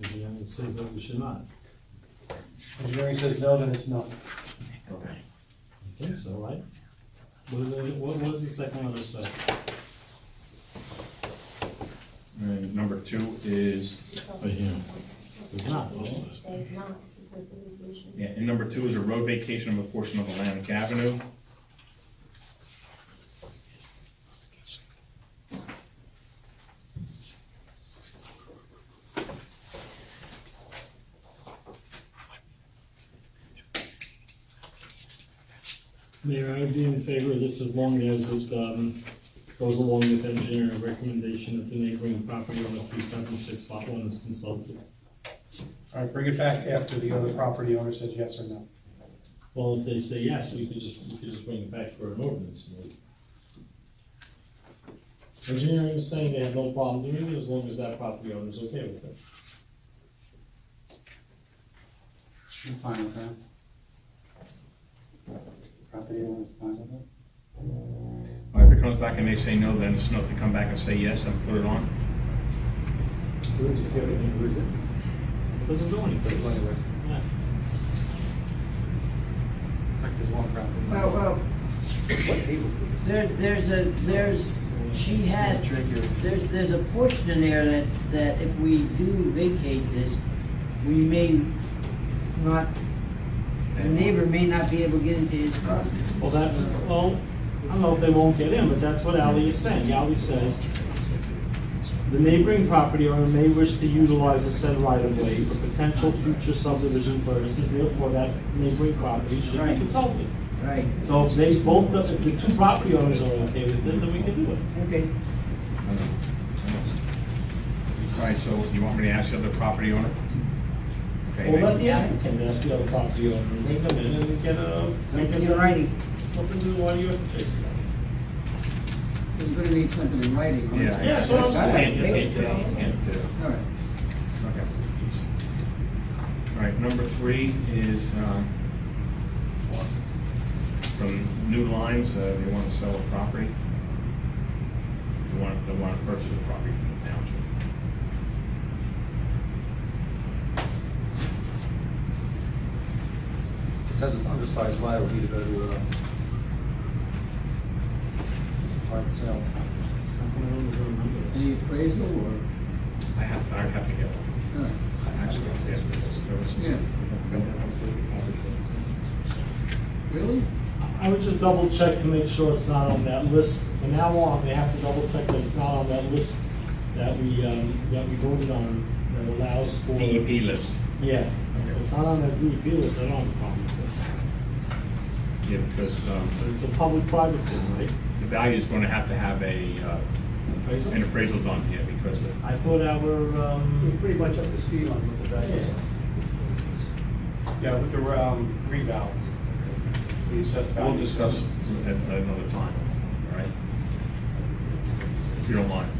Engineering says that we should not. Engineering says no, then it's no. Okay. I think so, right? What does the second one say? And number 2 is, It's not. They're not, it's a good vacation. yeah, and number 2 is a road vacation of a portion of Atlantic Avenue. Mayor, I would be in favor of this as long as it goes along with engineering recommendation that the neighboring property owner 376 lot 1 is consulted. All right, bring it back after the other property owner says yes or no. Well, if they say yes, we could just bring it back for an ordinance. Engineering is saying they have no problem doing it as long as that property owner is okay with it. I'm fine with that. Property owner's fine with it? If it comes back and they say no, then it's enough to come back and say yes and put it on. Where is it? Doesn't go anyplace. Yeah. It's like there's one property. Well, there's a portion in there that if we do vacate this, we may not, the neighbor may not be able to get into his property. Well, I don't know if they won't get in, but that's what Ally is saying. Ally says, the neighboring property owner may wish to utilize the said right-of-way for potential future subdivision purposes, therefore that neighboring property should be Right. consulted. Right, So if if the two property owners are okay with it, then we can do it. okay. All right, so you want me to ask the other property owner? Okay, Well, let the applicant ask the other property owner, bring them in and get a. Something in writing. Why do you have to chase it? You're gonna need something in writing. right? Yeah. Yeah, that's what I'm saying. You can't do. All right. Okay. All right, number 3 is, from New Lines, they want to sell a property. They want to purchase a property from the township. It says it's undersized lot, it'll need to go to a private sale. Any appraisal or? I have to get one. All right. Actually, Yeah. Really? I would just double check to make sure it's not on that list. From now on, they have to double check that it's not on that list that we voted on that allows for. DEP list. Yeah, if it's not on that DEP list, I don't have a problem with Yeah, because it. It's a public-private thing, right? the value is going to have a Appraisal? an appraisal done here because the I thought our, You're pretty much up to speed on what the values are. Yeah, with the reval, the assessed value. we'll discuss at another time, all right? If you don't mind.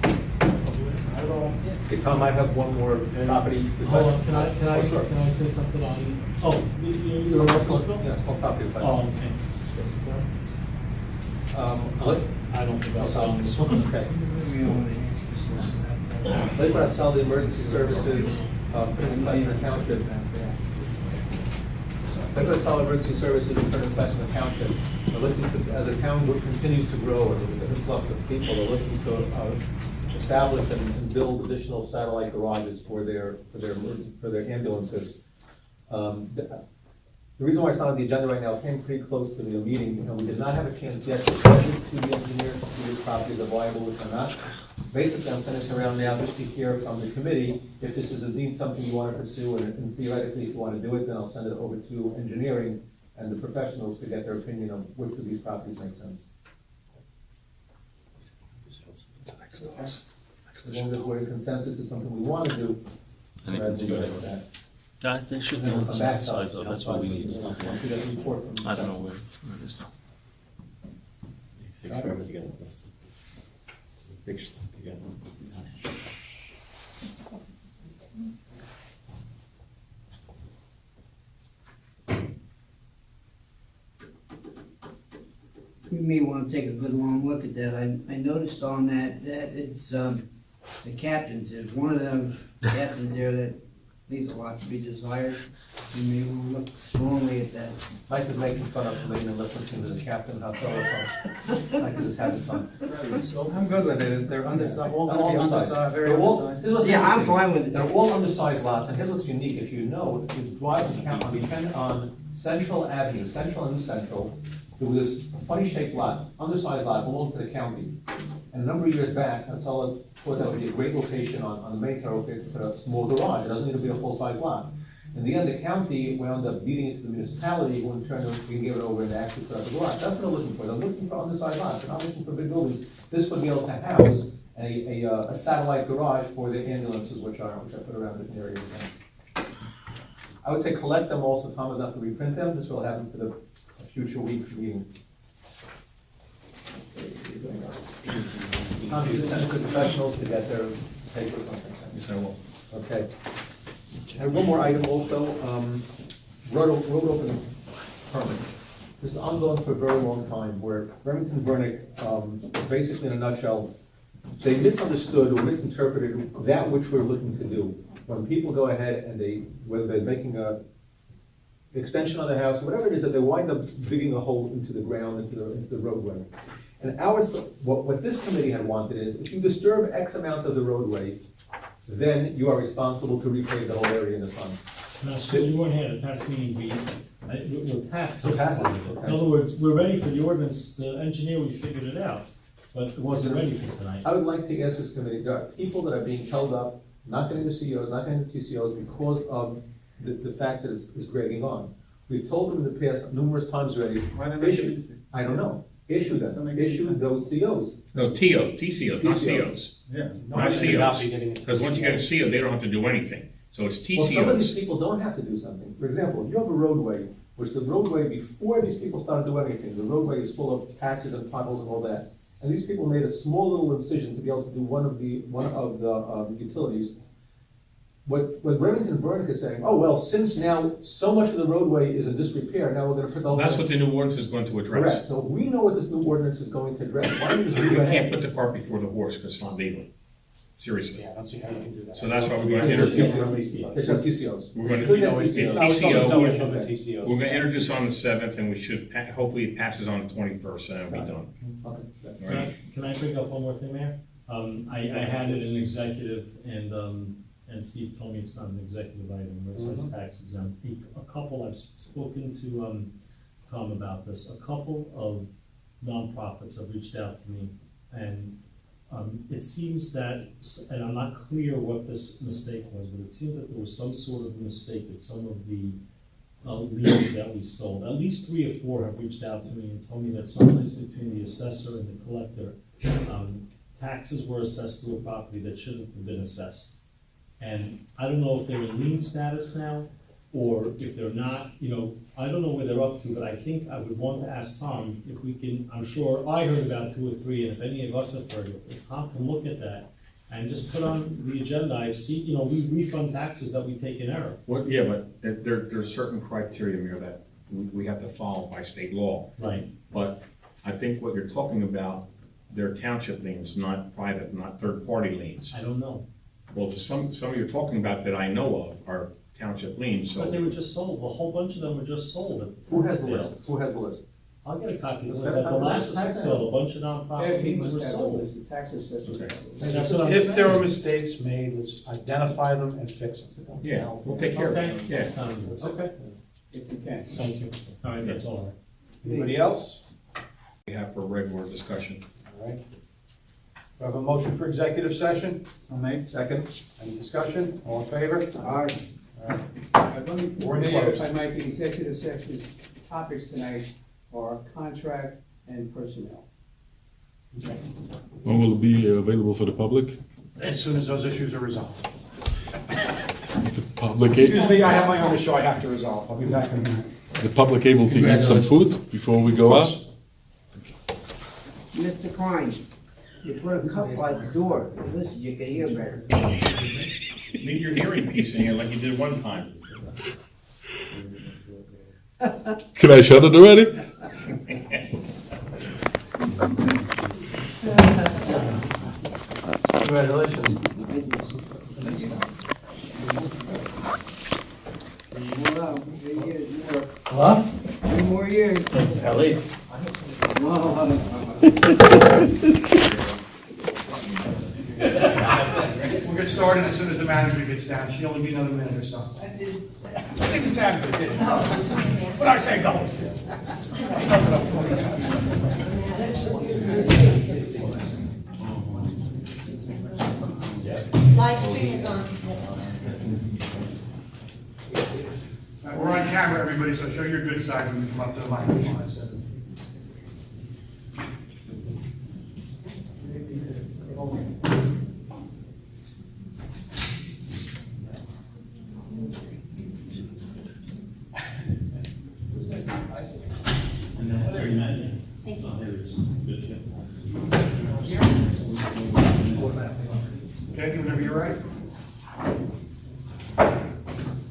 I don't. Okay, Tom, I have one more property. Hold on, can I Oh, sure. say something on, oh, you're So on it's this called- Yeah, it's called property request. Oh, okay. What? I don't think I'll sign this one. Okay. Lakewood have solid emergency services, put in request for township. Lakewood solid emergency services, put in request for township. They're looking to, as a town which continues to grow and with the influx of people, they're looking to establish and build additional satellite garages for their ambulances. The reason why it's not on the agenda right now, it came pretty close to the meeting, we did not have a chance yet to send it to the engineers to see if properties are viable, which are not. Basically, I'm sending this around now just to hear from the committee if this is indeed something you want to pursue, and theoretically, if you want to do it, then I'll send it over to engineering and the professionals to get their opinion on which of these properties make sense. As long as we're in consensus is something we want to do. And you we're can see ready what for that. They should be And on we'll the come back same to side us. though, that's what we need. Once we get the report from- I don't know where it is now. Takes forever to get this. It's a big stuff to get. You may want to take a good long look at that. I noticed on that it's, the captains, there's one of them captains there that leaves a lot to be desired. You may want to look strongly at that. Mike is making fun of me and listening to the captain, I'll tell us all. Mike is just having fun. I'm good with it, they're undersized, all undersized. very They're all- undersized. this is what's Yeah, I'm interesting. fine with it. They're all undersized lots, and here's what's unique, if you know, if you drive on Central Avenue, Central and New Central, there was this funny shaped lot, undersized lot, belonged to the county. And a number of years back, Consella thought that would be a great location on the main thoroughfare to put a small garage, it doesn't need to be a full-size lot. In the end, the county wound up deeding it to the municipality, who in turn we gave it over and actually put up a garage. That's what they're looking for, they're looking for undersized lots, they're not looking for big buildings. This would be able to house a satellite garage for the ambulances, which I put around different areas. I would say collect them also, Tom doesn't have to reprint them, this will happen for the future week meeting. Tom, you just send it to professionals to get their papers on consent. Yes, I will. Okay. I have one more item also, road opening permits. This is ongoing for a very long time, where Remington Vernick, basically in a nutshell, they misunderstood or misinterpreted that which we're looking to do. When people go ahead and whether they're making a extension on their house, whatever it is, that they wind up digging a hole into the ground, into the roadway. And what this committee had wanted is, if you disturb X amount of the roadway, then you are responsible to repave the whole area in the sun. No, so you weren't here at the past meeting, we're past this. Past it, one. okay. In other words, we're ready for the ordinance, the engineer, we figured it out, but it wasn't ready for tonight. I would like to ask this committee, there are people that are being held up, not getting the CEOs, not getting the TCOs because of the fact that it's dragging on. We've told them in the past numerous times already, Why don't they issue, issue? I don't know, issue Doesn't them, make any issue sense. those COs. No, TCOs, not TCOs. COs. Yeah. Not COs, because once you get a CO, they don't have to do anything. So it's Well, some of these TCOs. people don't have to do something. For example, you have a roadway, which the roadway, before these people started doing anything, the roadway is full of patches and potholes and all that. And these people made a small little incision to be able to do one of the utilities. What Remington Vernick is saying, oh, well, since now so much of the roadway is in disrepair, now we're gonna put the whole. That's what the new ordinance is going to Correct, address. so we know what this new ordinance is going to address. Why don't we just move We ahead? can't put the cart before the horse because it's not legal. Seriously. Yeah, I don't see how you can do that. So that's why we're going to introduce, They should have TCOs. We're gonna- Should have No, it's TCOs. TCO. TCOs. we're going to introduce on the 7th and we should, hopefully it passes on the 21st and it'll be done. Okay. Can I bring up one more thing, Mayor? I had it in executive and Steve told me it's not an executive item, where it says tax exempt. A couple, I've spoken to, Tom about this, a couple of nonprofits have reached out to me, and, it seems that, and I'm not clear what this mistake was, but it seems that there was some sort of mistake that some of the, liens that we sold. At least 3 or 4 have reached out to me and told me that someplace between the assessor and the collector, taxes were assessed to a property that shouldn't have been assessed. And I don't know if they're in lien status now, or if they're not, I don't know where they're up to, but I think I would want to ask Tom if we can, I'm sure I heard about 2 or 3, and if any of us have heard, if Tom can look at that and just put on the agenda, I see, we refund taxes that we take in error. Yeah, but there's certain criteria, Mayor, that we have to follow by state law. Right. But I think what you're talking about, they're township liens, not private, not third-party liens. I don't know. Well, some you're talking about that I know of are township liens, But they so were just sold, a whole bunch of them were just sold at the Who tax has the sale. list? Who has the list? I'll get a copy of Let's this, get a at the copy. last tax sale, a bunch of nonprofit If he liens must were have a sold. list, the tax assessor. Okay. And that's what I'm If there are saying. mistakes made, let's identify them and fix them. yeah, we'll take care of Okay, it. Yeah. okay, If you can. thank you. All right, that's all. Anybody else? We have for regular discussion. All right. We have a motion for executive session. So made, second. Any discussion? All in favor? All right. All right. Let me, We're in Mayor, if close. I might, the executive session's topics tonight are contract and personnel. When will it be available for the public? As soon as those issues are resolved. Is the public, Excuse me, I have my own issue I have to resolve. I'll be back in a minute. the public able to eat some food before we go out? Mr. Klein, you put a cup by the door, listen, you can hear better. Leave your hearing piece in here like you did one time. Can I shut it already? Congratulations. Well, 3 years more. Huh? 3 more years. At least. We'll get started as soon as the manager gets down. She'll only be another minute or so. I think the sound good, didn't it? What I say goes. Live stream is on. We're on camera, everybody, so show your good side when you come up to the microphone. Thank you. Okay, whenever you're ready.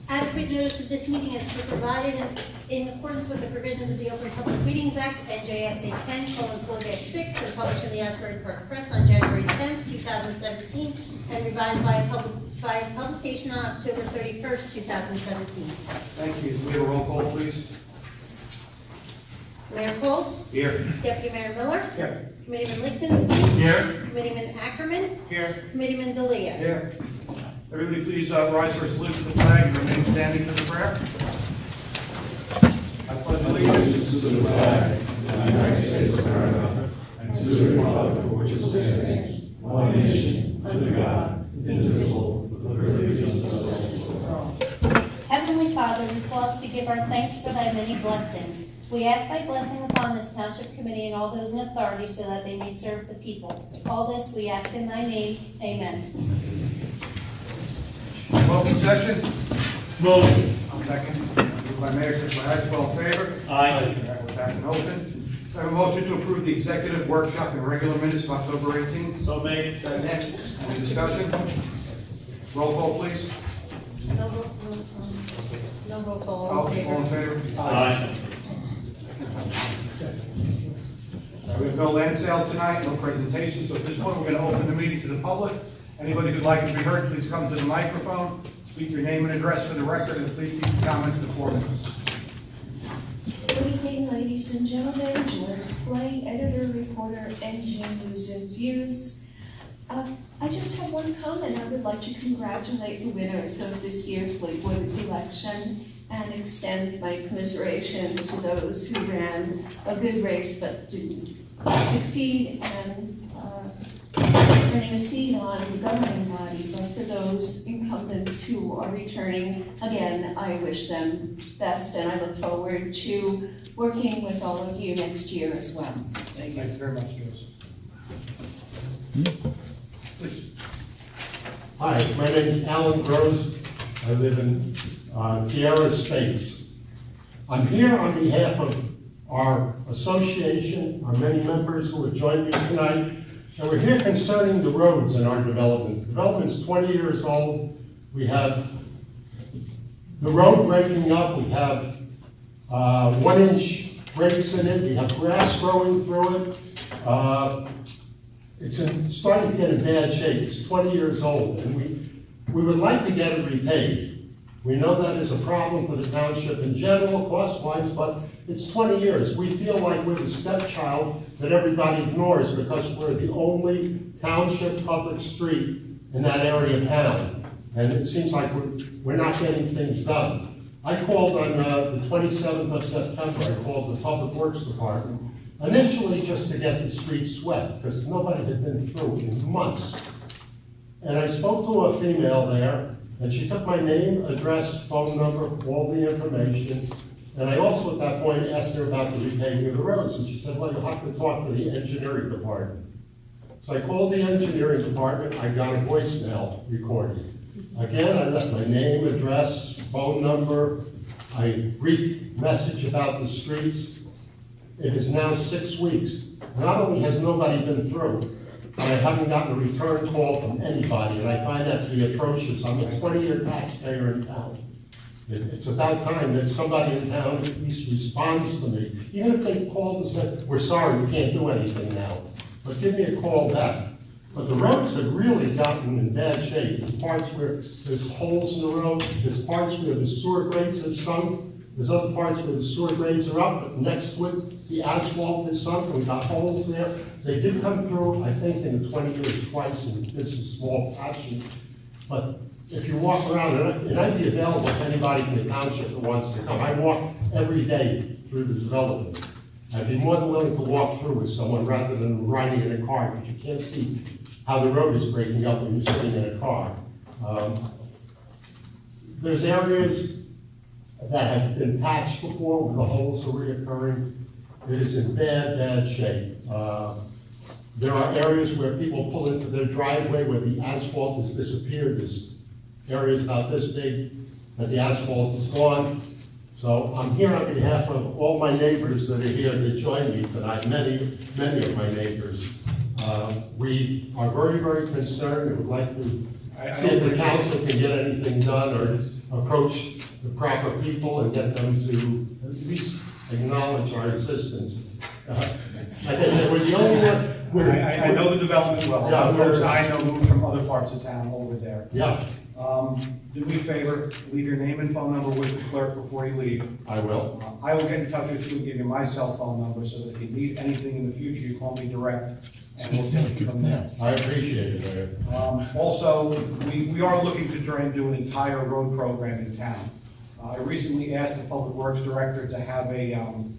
Adequate notice of this meeting has been provided in accordance with the provisions of the Open Public Meetings Act, NJSA 10:4-6, and published in the Asbury Park Press on January 10, 2017, and revised by publication on October 31st, 2017. Thank you. We have a roll call, please. Mayor Coles? Here. Deputy Mayor Miller? Here. Committeeman Lichtenstein? Here. Committeeman Ackerman? Here. Committeeman Delia? Here. Everybody please rise for a salute to the flag and remain standing for the prayer. I pledge allegiance to the flag of the United States of America and to the republic for which it stands, one nation, under God, indivisible, with liberty and justice for all. Heavenly Father, we pause to give our thanks for thy many blessings. We ask thy blessing upon this township committee and all those in authority so that they may serve the people. All this we ask in thy name. Amen. Well open session. Move. I'll second. Moved by Mayor, second by Isaac, all in favor? Aye. All right, we're back in open. I have a motion to approve the executive workshop and regular minutes of October 18th. So made. Any discussion? Roll call, please. No roll call, All in favor? Aye. We have no land sale tonight, no presentation, so at this point, we're going to open the meeting to the public. Anybody who'd like to be heard, please come to the microphone, speak your name and address for the record, and please keep your comments to 4 minutes. Good evening, ladies and gentlemen. Joyce Clay, editor, reporter, NG News and Views. I just have one comment. I would like to congratulate the winners of this year's Lakewood election and extend my commiserations to those who ran a good race but didn't succeed and earning a seat on the governing body. But for those incumbents who are returning, again, I wish them best, and I look forward to working with all of you next year as well. Thank you very much, Joyce. Please. Hi, my name is Alan Gross. I live in Tierra Estates. I'm here on behalf of our association, our many members who have joined me tonight, and we're here concerning the roads in our development. The development's 20 years old. We have the road breaking up. We have 1-inch breaks in it. We have grass growing through it. It's starting to get in bad shape. It's 20 years old, and we would like to get it repaved. We know that is a problem for the township in general, cost-wise, but it's 20 years. We feel like we're the stepchild that everybody ignores because we're the only township public street in that area of town. And it seems like we're not getting things done. I called on the 27th of September, I called the Public Works Department, initially just to get the streets swept, because nobody had been through in months. And I spoke to a female there, and she took my name, address, phone number, all the information. And I also at that point asked her about the repaving of the roads, and she said, well, you'll have to talk to the engineering department. So I called the engineering department, I got a voicemail recording. Again, I left my name, address, phone number, a brief message about the streets. It is now 6 weeks. Not only has nobody been through, but I haven't gotten a return call from anybody, and I find that to be atrocious. I'm a 20-year taxpayer in town. It's about time that somebody in town at least responds to me. Even if they called and said, we're sorry, we can't do anything now, but give me a call back. But the roads have really gotten in bad shape. There's parts where there's holes in the road, there's parts where the sewer grates have sunk, there's other parts where the sewer grates are up, but next to it, the asphalt is sunk, and we've got holes there. They did come through, I think, in the 20 years twice, and did some small patching. But if you walk around, and I'd be available to anybody from the township that wants to come. I walk every day through the development. I'd be more than willing to walk through with someone rather than riding in a car, because you can't see how the road is breaking up when you're sitting in a car. There's areas that have been patched before where the holes are reoccurring. It is in bad, bad shape. There are areas where people pull into their driveway where the asphalt has disappeared. There's areas about this big that the asphalt is gone. So I'm here on behalf of all my neighbors that are here that joined me tonight, many of my neighbors. We are very, very concerned and would like to see if the council can get anything done or approach the proper people and get them to at least acknowledge our existence. Like I said, we're the only one. I know the development well. Yeah, Folks I know moved from other parts of town over there. Yeah. Do me a favor, leave your name and phone number with the clerk before you leave. I will. I will get in touch with you and give you my cell phone number so that if you need anything in the future, you call me direct and we'll take it from there. I appreciate it, Mayor. Also, we are looking to try and do an entire road program in town. I recently asked the Public Works Director to have an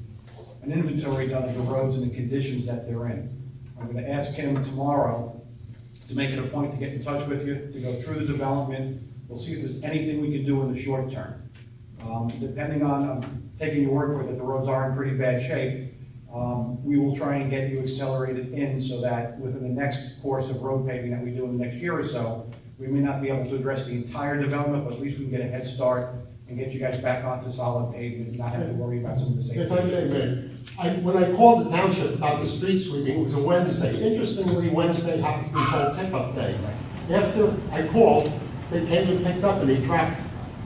inventory done of the roads and the conditions that they're in. I'm going to ask him tomorrow to make it a point to get in touch with you, to go through the development. We'll see if there's anything we can do in the short term. Depending on, taking your word for it that the roads are in pretty bad shape, we will try and get you accelerated in so that within the next course of road paving that we do in the next year or so, We may not be able to address the entire development, but at least we can get a head start and get you guys back onto solid pavement and not have to worry about some of the safety If I issues. may, when I called the township about the street sweeping, it was a Wednesday. Interestingly, Wednesday happens to be called pickup day. After I called, they came and picked up and they dropped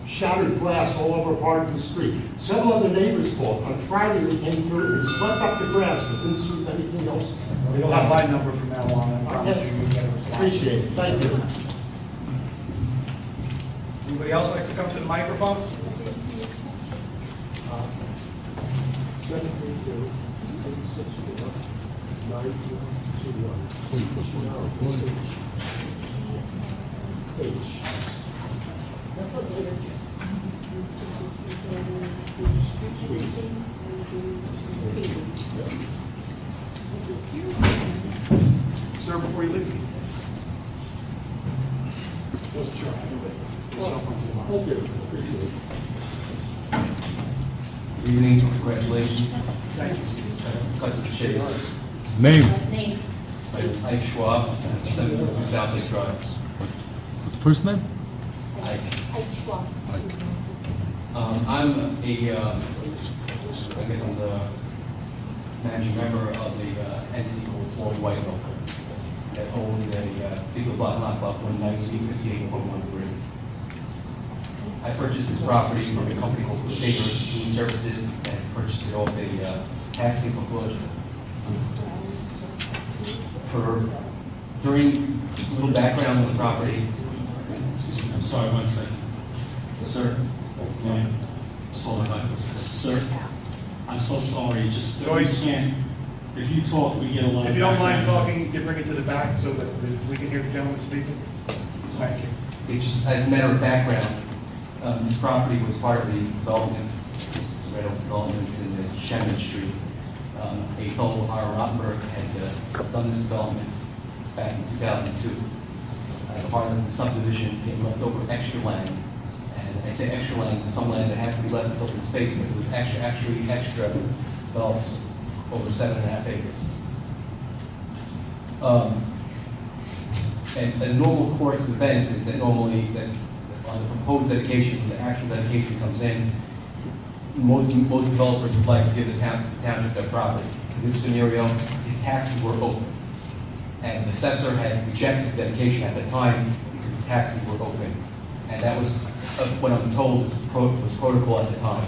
shattered glass all over part of the street. Several other neighbors called. On Friday, they came through and swept up the grass, but didn't sweep anything else. You'll have my number from now on, I promise you, you'll get a response. Appreciate it, thank you. Anybody else like to come to the microphone? Sir, before you leave. Wasn't sure. Thank you, appreciate it. Good evening, congratulations. Thank you. Cut to the chase. Name? Name. My name is Ike Schwab, 722 South Lake Drive. First name? Ike. Schwab. I'm I guess I'm the managing member of the entity called Floyd White Milton that owned a big block, lot block 11958.13. I purchased this property from a company called Crusader Food Services and purchased it off a tax lien foreclosure. During a little background on the property. Excuse me, I'm sorry, 1 second. Sir, ma'am, hold on, sir, I'm so sorry, just, we Joyce. can't, if you talk, we get a lot of. If you don't mind background. talking, you can bring it to the back so that we can hear the gentleman speaking. Thank you. It just, as a matter of background, this property was part of the development, this is right off development in the Shannon Street. A fellow, R. Rottenberg, had done this development back in 2002. Part of the subdivision, he had left over extra land. And I say extra land, some land that has to be left as open space, but it was actually extra developed over 7.5 acres. And the normal course of events is that normally that on the proposed dedication, when the actual dedication comes in, most developers would like to give the township their property. In this scenario, his taxes were open. And the assessor had rejected dedication at the time because the taxes were open. And that was what I'm told was protocol at the time.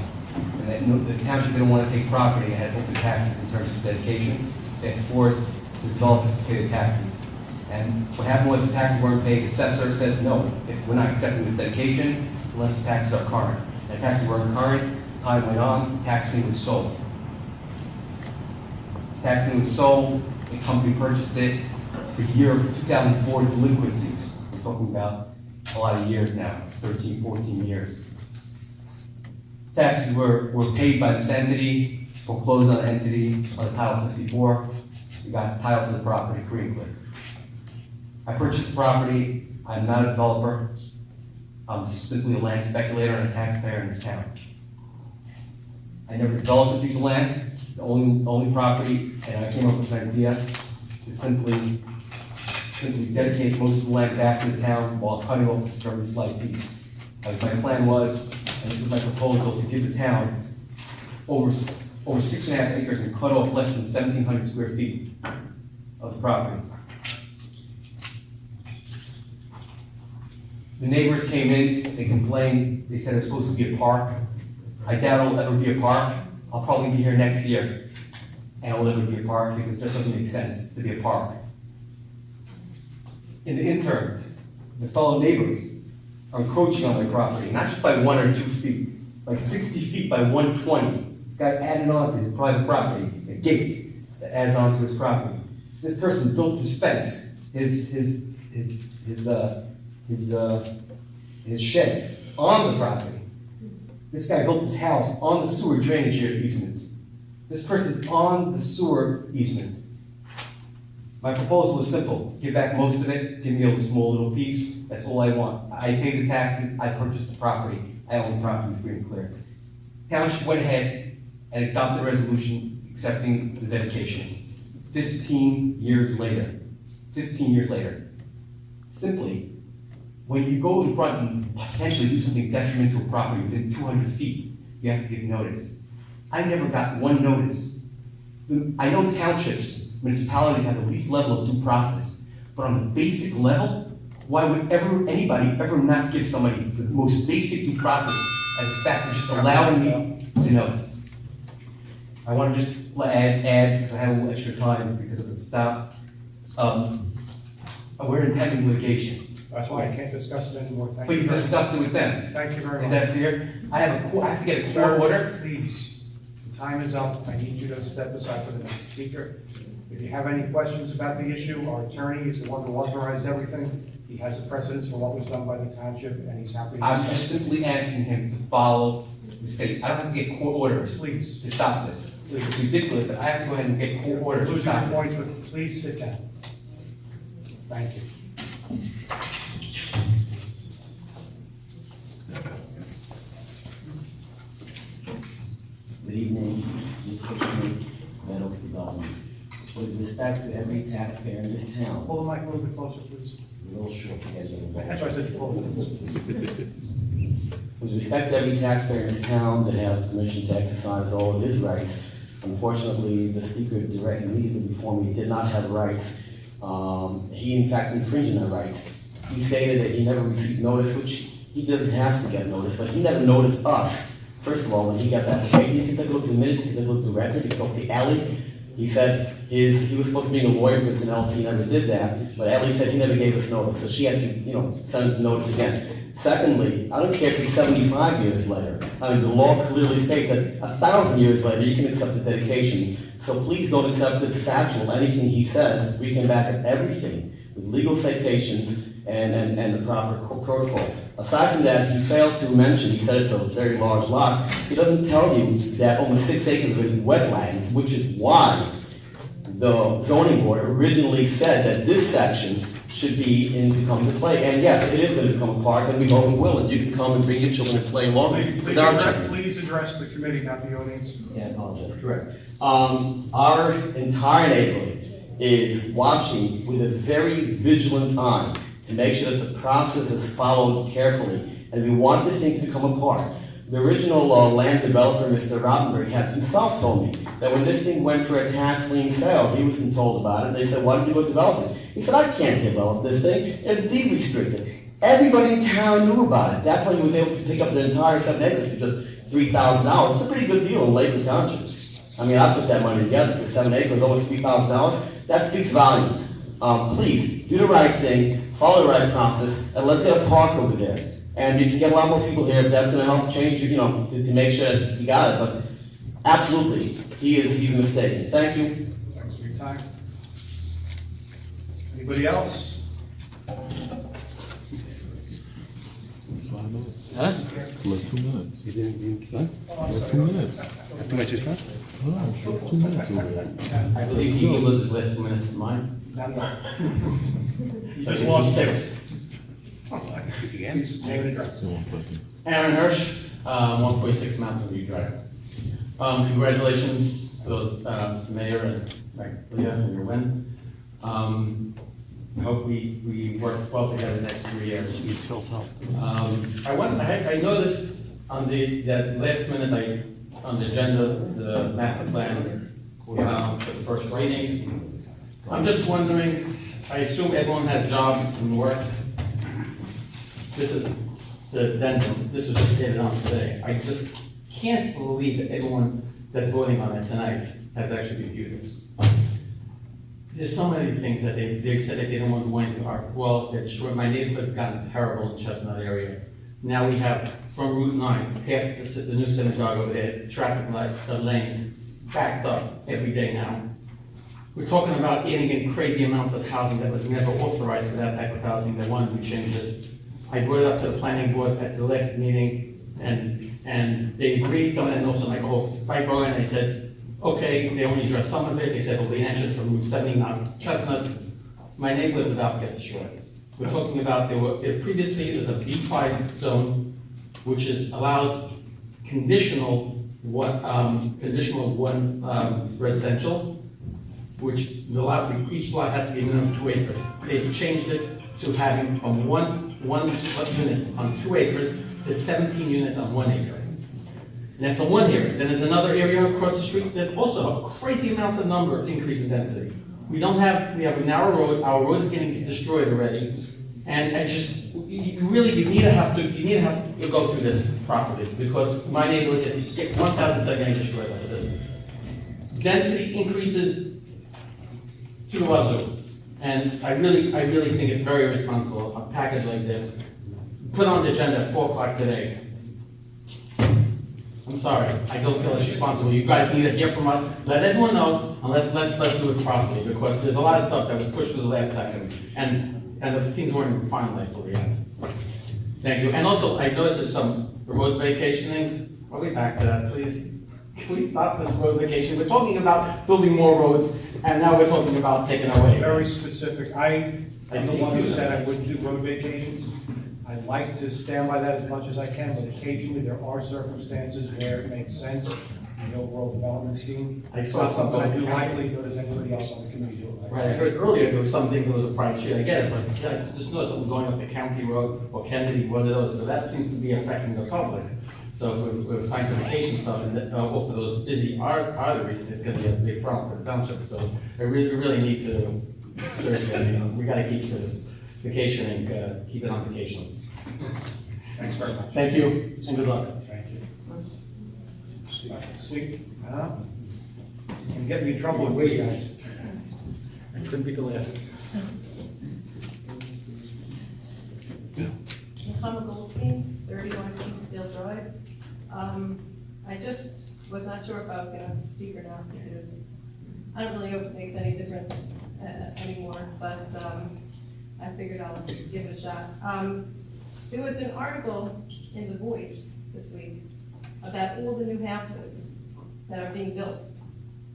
And that the township didn't want to take property that had open taxes in terms of dedication. They forced the developers to pay the taxes. And what happened was the taxes weren't paid. The assessor says, no, if we're not accepting this dedication, unless the taxes are current. And the taxes weren't current, time went on, the tax lien was sold. The tax lien was sold, the company purchased it for year of 2004 delinquencies. We're talking about a lot of years now, 13, 14 years. Taxes were paid by this entity, foreclosed on the entity on Title 54. We got title to the property free and clear. I purchased the property. I'm not a developer. I'm simply a land speculator and a taxpayer in this town. I never developed a piece of land. The only property, and I came up with an idea, is simply dedicate most of the land back to the town while cutting off this very slight piece. My plan was, and this is my proposal, to give the town over 6.5 acres and cut off less than 1,700 square feet of the property. The neighbors came in, they complained, they said it was supposed to be a park. I doubt it'll ever be a park. I'll probably be here next year, and it'll never be a park because it doesn't make sense to be a park. In the interim, the fellow neighbors are encroaching on my property, not just by 1 or 2 feet, like 60 feet by 120. This guy added on to his private property, a gate that adds on to his property. This person built his fence, his shed on the property. This guy built his house on the sewer drainage easement. This person's on the sewer easement. My proposal is simple. Give back most of it, give me a small little piece. That's all I want. I pay the taxes, I purchased the property. I own the property free and clear. Township went ahead and adopted a resolution accepting the dedication. 15 years later, simply, when you go in front and potentially do something detrimental to a property within 200 feet, you have to give notice. I never got one notice. I know townships, municipalities have the least level of due process, but on the basic level, why would anybody ever not give somebody the most basic due process as a fact of just allowing me to know? I want to just add, because I have a little extra time because of the stop. We're in pending litigation. That's why I can't discuss it anymore. Thank But you you very discussed it much. with them. Thank you very much. Is that fair? I have to get a Sir, court order. please, the time is up. I need you to step aside for the next speaker. If you have any questions about the issue, our attorney is the one who authorized everything. He has the precedence for what was done by the township, and he's happy to I'm discuss just it. simply asking him to follow the state. I don't have to get court orders Please. to stop this. It's ridiculous that I have to go ahead and get court orders to Losing your stop it. point, but please sit down. Thank you. Good evening, Mr. Schmidt, Meadows Development. With respect to every taxpayer in this town, Pull the mic a little bit closer, please. real short to get it That's why I said pull it. With respect to every taxpayer in this town that has permission to exercise all of his rights, unfortunately, the speaker directly immediately before me did not have rights. He in fact infringed on rights. He stated that he never received notice, which he didn't have to get notice, but he never noticed us. First of all, when he got that application, you can take a look at the minutes, you can take a look at the record, you can look at Ellie. He said he was supposed to be a lawyer because an LC never did that, but Ellie said he never gave us notice, so she had to, send notice again. Secondly, I don't care if he's 75 years later. I mean, the law clearly states that 1,000 years later, you can accept the dedication. So please don't accept it factual, anything he says. We can back up everything with legal citations and the proper protocol. Aside from that, he failed to mention, he said it's a very large lot. He doesn't tell you that almost 6 acres of it is wetlands, which is why the zoning board originally said that this section should come to play. And yes, it is going to become a park, and we hope it will, and you can come and bring your children and play along with our children. Please address the committee, not the audience. Yeah, I apologize. Correct. Our entire neighborhood is watching with a very vigilant eye to make sure that the process is followed carefully, and we want this thing to become a park. The original land developer, Mr. Rottenberg, had himself told me that when this thing went for a tax lien sale, he wasn't told about it. They said, why don't you go develop it? He said, I can't develop this thing. It's deed restricted. Everybody in town knew about it. That's why he was able to pick up the entire 7 acres for just $3,000. It's a pretty good deal in Lakewood Township. I mean, I put that money together for 7 acres, almost $3,000. That speaks volumes. Please, do the right thing, follow the right process, and let's get a park over there. And you can get a lot more people here if that's gonna help change, to make sure that you got it, but absolutely, he's mistaken. Thank you. Thanks for your time. Anybody else? Huh? Like 2 minutes. You didn't, huh? Like 2 minutes. Too much is fine? Oh, 2 minutes over there. I believe he will lose less 2 minutes than mine. You just lost 6. Please, name and address. Aaron Hirsch, 146 Mountain View Drive. Congratulations to those, Mayor and Leah on your win. I hope we work well together the next 3 years. Need self-help. I noticed on that last minute, on the agenda, the master plan, for the first reading. I'm just wondering, I assume everyone has jobs and work. This is the addendum, this was just added on today. I just can't believe that everyone that's voting on it tonight has actually reviewed this. There's so many things that they said that they don't want to go into our, my neighborhood's gotten terrible in Chestnut area. Now we have from Route 9, past the new synagogue over there, traffic light, the lane, backed up every day now. We're talking about adding in crazy amounts of housing that was never authorized for that type of housing. They wanted to change it. I brought it up to the planning board at the last meeting, and they agreed. Someone had also like, if I brought in, they said, okay, they only addressed some of it. They said, well, the entrance from Route 79, Chestnut, my neighborhood's about to get destroyed. We're talking about, previously it was a B5 zone, which allows conditional one residential, which each lot has to be a minimum of 2 acres. They've changed it to having from 1 one unit on 2 acres to 17 units on 1 acre. And that's a one area. Then there's another area across the street that also a crazy amount of number increase in density. We have a narrow road, our road is getting destroyed already, and I just, you need to have to go through this properly, because my neighborhood is 1,000 getting destroyed like this. Density increases to the wazoo, and I really think it's very irresponsible, a package like this, put on the agenda at 4 o'clock today. I'm sorry, I don't feel it's responsible. You guys need to hear from us, let everyone know, and let's do it properly, because there's a lot of stuff that was pushed to the last second, and the things weren't even finalized till the end. Thank you, and also, I noticed there's some road vacationing. Are we back to that, please? Can we stop this road vacation? We're talking about building more roads, and now we're talking about taking away. Very specific. I'm the one who said I wouldn't do road vacations. I like to stand by that as much as I can, but occasionally there are circumstances where it makes sense in the overall development scheme. I It's saw not something I do something- lightly, but as anybody else on the committee do it. Right, I heard earlier there was some things that was a private street, I get it, but I just noticed something going up the county road or Kennedy, one of those, so that seems to be affecting the public. So if we're sanctification stuff and, for those busy arteries, it's gonna be a big problem for the township, so we really need to, seriously, I mean, we gotta keep to this vacationing, keep it on vacation. Thanks very much. Thank you, and good luck. Thank you. See, and get me in trouble with these guys. It couldn't be the last. Nicole Goldstein, 31 Kingsdale Drive. I just was not sure if I was gonna speak or not, because I don't really know if it makes any difference anymore, but I figured I'll give it a shot. There was an article in The Voice this week about all the new houses that are being built,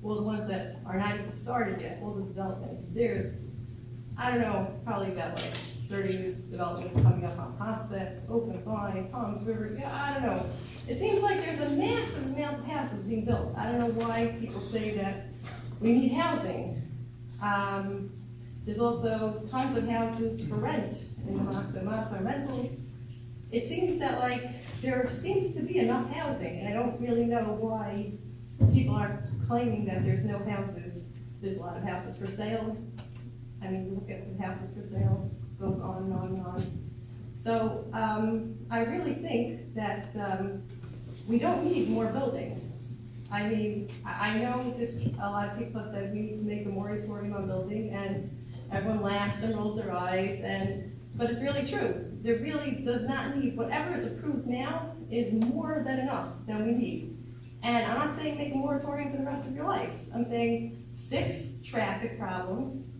all the ones that are not even started yet, all the developments. There's, I don't know, probably about like 30 developments coming up on Prospect, Open Vine, Palms River, yeah, I don't know. It seems like there's a massive amount of houses being built. I don't know why people say that we need housing. There's also tons of houses for rent in the Master rentals. It seems that there seems to be enough housing, and I don't really know why people are claiming that there's no houses. There's a lot of houses for sale. I mean, look at the houses for sale, goes on and on and on. So I really think that we don't need more building. I mean, I know a lot of people have said we need to make a moratorium on building, and everyone laughs and rolls their eyes, but it's really true. There really does not need, whatever is approved now is more than enough than we need. And I'm not saying make a moratorium for the rest of your lives. I'm saying fix traffic problems,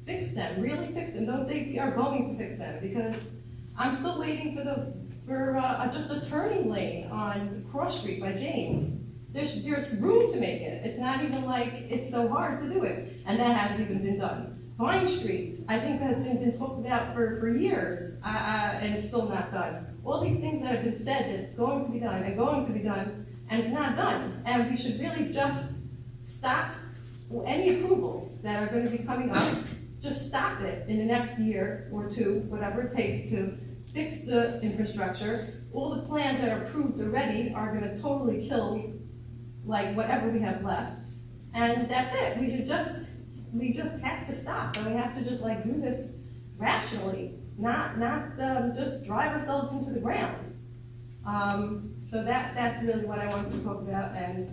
fix them, really fix them. Don't say we are going to fix them, because I'm still waiting for just a turning lane on Cross Street by James. There's room to make it. It's not even like it's so hard to do it, and that hasn't even been done. Vine Street, I think, has been talked about for years, and it's still not done. All these things that have been said that it's going to be done and going to be done, and it's not done. And we should really just stop any approvals that are going to be coming up. Just stop it in the next year or two, whatever it takes to fix the infrastructure. All the plans that are approved already are going to totally kill whatever we have left. And that's it. We just have to stop, and we have to just do this rationally, not just drive ourselves into the ground. So that's really what I wanted to talk about, and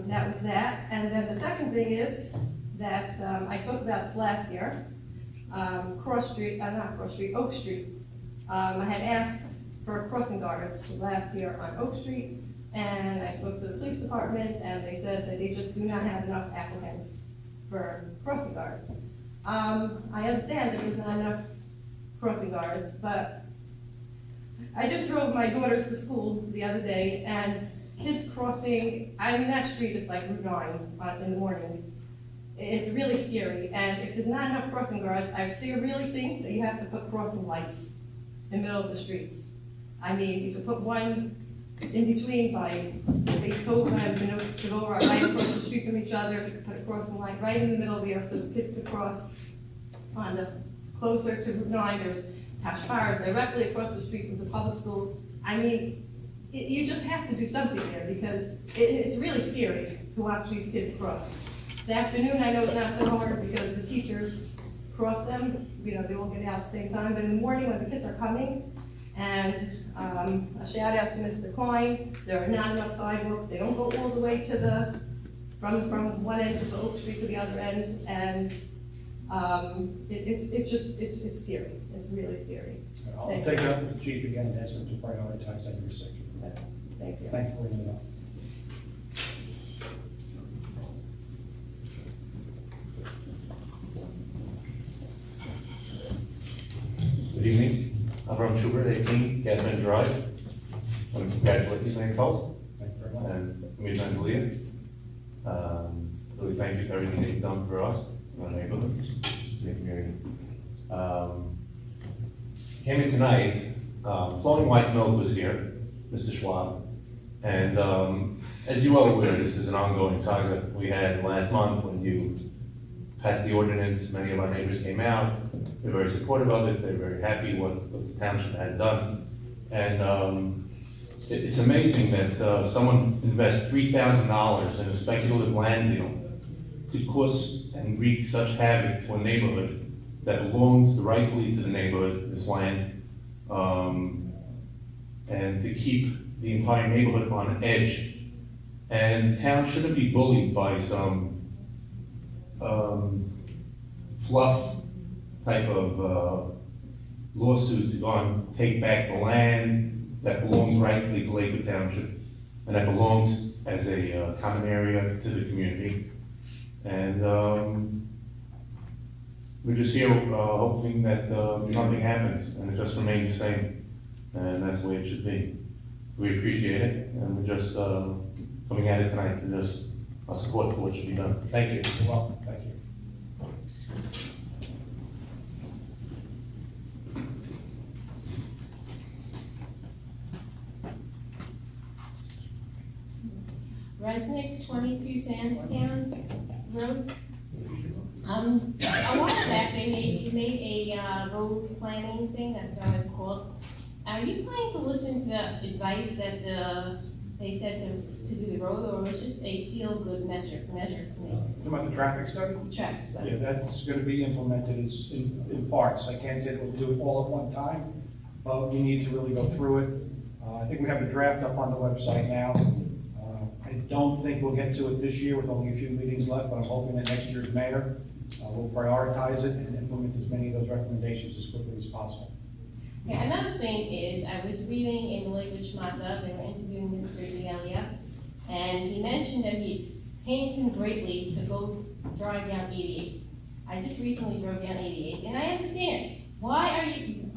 that was that. And then the second thing is that I spoke about this last year, Oak Street. I had asked for crossing guards last year on Oak Street, and I spoke to the police department, and they said that they just do not have enough applicants for crossing guards. I understand that there's not enough crossing guards, but I just drove my daughters to school the other day, and kids crossing, that street is like Route 9 in the morning. It's really scary, and if there's not enough crossing guards, they really think that you have to put crossing lights in the middle of the streets. I mean, you could put one in between by Base Cobra and Benova right across the street from each other. You could put a crossing light right in the middle there so the kids could cross on the closer to Route 9. There's have fires directly across the street from the public school. I mean, you just have to do something there because it's really scary to watch these kids cross. The afternoon, I know it's not so hard because the teachers cross them, you know, they all get out at the same time, but in the morning when the kids are coming, and a shout out to Mr. Coyne, there are not enough sidewalks, they don't go all the way to the, from one end of the Oak Street to the other end, and it's scary, it's really scary. I'll Thank take you. it up with the chief again and ask him to prioritize that intersection. Thank you. Thanks for bringing it up. Good evening. I'm Ron Schubert, 18 Gasman Drive. I want to congratulate you, St. Paul's. Thank you very much. And Ms. Angelia. Really thank you for everything that you've done for us, in our neighborhood, the community. Came in tonight, Flowing White Milk was here, Mr. Schwab. And as you are aware, this is an ongoing saga we had last month when you passed the ordinance. Many of our neighbors came out. They're very supportive of it. They're very happy what the township has done. And it's amazing that someone invests $3,000 in a speculative land deal could cause and wreak such havoc to a neighborhood that belongs rightfully to the neighborhood, this land, and to keep the entire neighborhood on edge. And the town shouldn't be bullied by some fluff type of lawsuit to go and take back the land that belongs rightfully to Lakewood Township and that belongs as a common area to the community. And we're just here hoping that nothing happens and it just remains the same. And that's the way it should be. We appreciate it, and we're just coming at it tonight to just support for what should be done. Thank you. You're welcome. Thank you. Resnick, 22 Sandstown Road. A while back, they made a road planning thing, that's what it's called. Are you planning to listen to the advice that they said to do the road, or was it just a feel-good measure to me? About the traffic study? Traffic study. Yeah, that's gonna be implemented in parts. I can't say that we'll do it all at one time, but we need to really go through it. I think we have the draft up on the website now. I don't think we'll get to it this year with only a few meetings left, but I'm hoping that next year's mayor will prioritize it and implement as many of those recommendations as quickly as possible. Yeah, another thing is, I was reading in the Lakewood Shmata, they were interviewing Mr. Elia, and he mentioned that it pains him greatly to go drive down 88. I just recently drove down 88, and I understand. Why are you,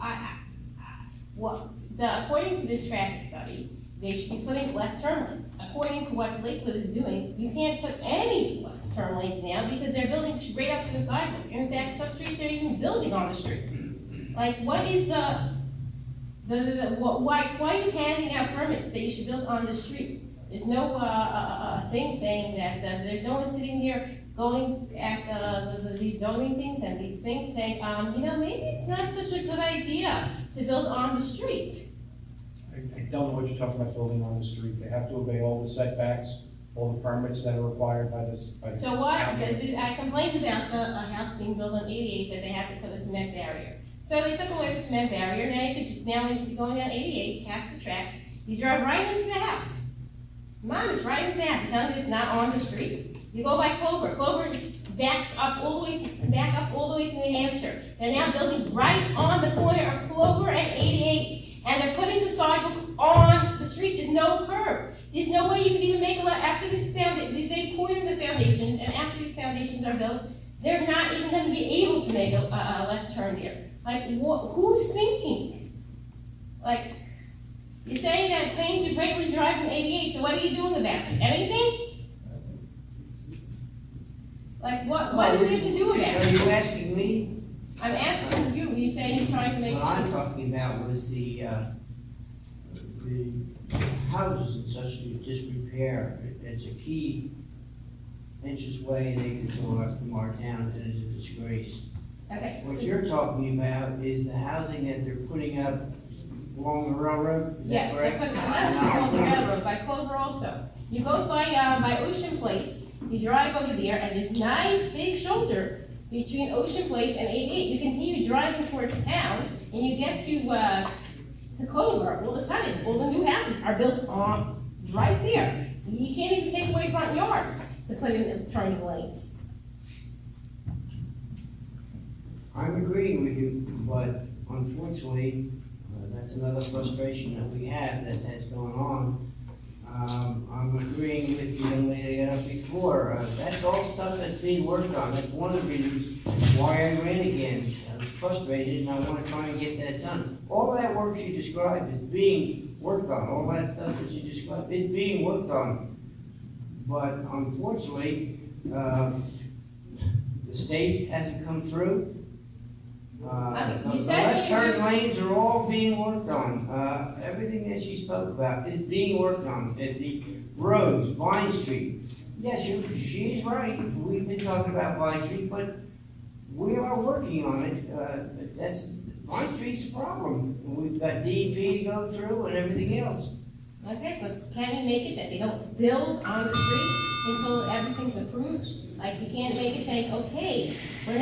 according to this traffic study, they should be putting left turn lanes. According to what Lakewood is doing, you can't put any left turn lanes now because they're building straight up to the sidewalk. In fact, some streets are even building on the street. Like, what is why are you handing out permits that you should build on the street? There's no thing saying that there's no one sitting here going at these zoning things and these things saying, maybe it's not such a good idea to build on the street. I don't know what you're talking about building on the street. They have to obey all the setbacks, all the permits that are required by this. So what, I complained about the house being built on 88 that they have to put a cement barrier. So they took away the cement barrier, now when you're going down 88, past the tracks, you drive right into the house. Mom, it's right in the house, you tell me it's not on the street. You go by Clover backs up all the way to New Hampshire. They're now building right on the corner of Clover and 88, and they're putting the sidewalk on the street. There's no curb. There's no way you can even make a left. After this they poured in the foundations, and after these foundations are built, they're not even going to be able to make a left turn there. Like, who's thinking? Like, you're saying that planes are greatly driving 88, so what are you doing about it? Anything? Like, what is there to do about it? Are you asking me? I'm asking you. You're saying you're trying to make. What I'm talking about was the houses in such disrepair. It's a key entranceway they can go up from our town, and it's a disgrace. Okay. What you're talking about is the housing that they're putting up along the railroad, is that Yes, correct? but not just on the railroad, by Clover also. You go by Ocean Place, you drive over there, and there's nice big shoulder between Ocean Place and 88. You continue driving towards town, and you get to Clover. All of a sudden, all the new houses are built on right there. You can't even take away front yards to put in the turning lanes. I'm agreeing with you, but unfortunately, that's another frustration that we have that has gone on. I'm agreeing with the young lady that got up before. That's all stuff that's being worked on. That's one of the reasons why I ran again. I was frustrated and I want to try and get that done. All that work you described is being worked on. All that stuff that you described is being worked on. But unfortunately, the state hasn't come through. The left turn lanes are all being worked on. Everything that she spoke about is being worked on. The roads, Vine Street. Yes, she's right. We've been talking about Vine Street, but we are working on it. Vine Street's a problem. We've got DEP to go through and everything else. Okay, but can you make it that they don't build on the street until everything's approved? Like, you can't make it saying, okay, we're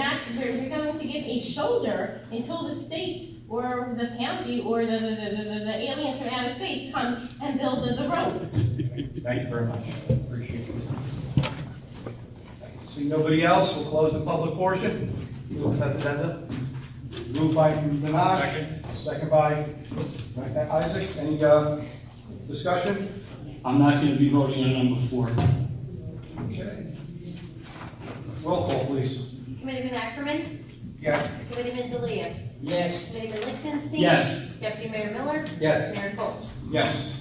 going to give a shoulder until the state or the county or the aliens from outer space come and build the road. Thank you very much. Appreciate it. See nobody else, we'll close the public portion. Consent agenda? Moved by Minaj, second by Isaac. Any discussion? I'm not gonna be voting on number 4. Okay. Roll call, please. Committeeman Ackerman? Yes. Committeeman Delia? Yes. Committeeman Lichtenstein? Yes. Deputy Mayor Miller? Yes. Mayor Coles? Yes.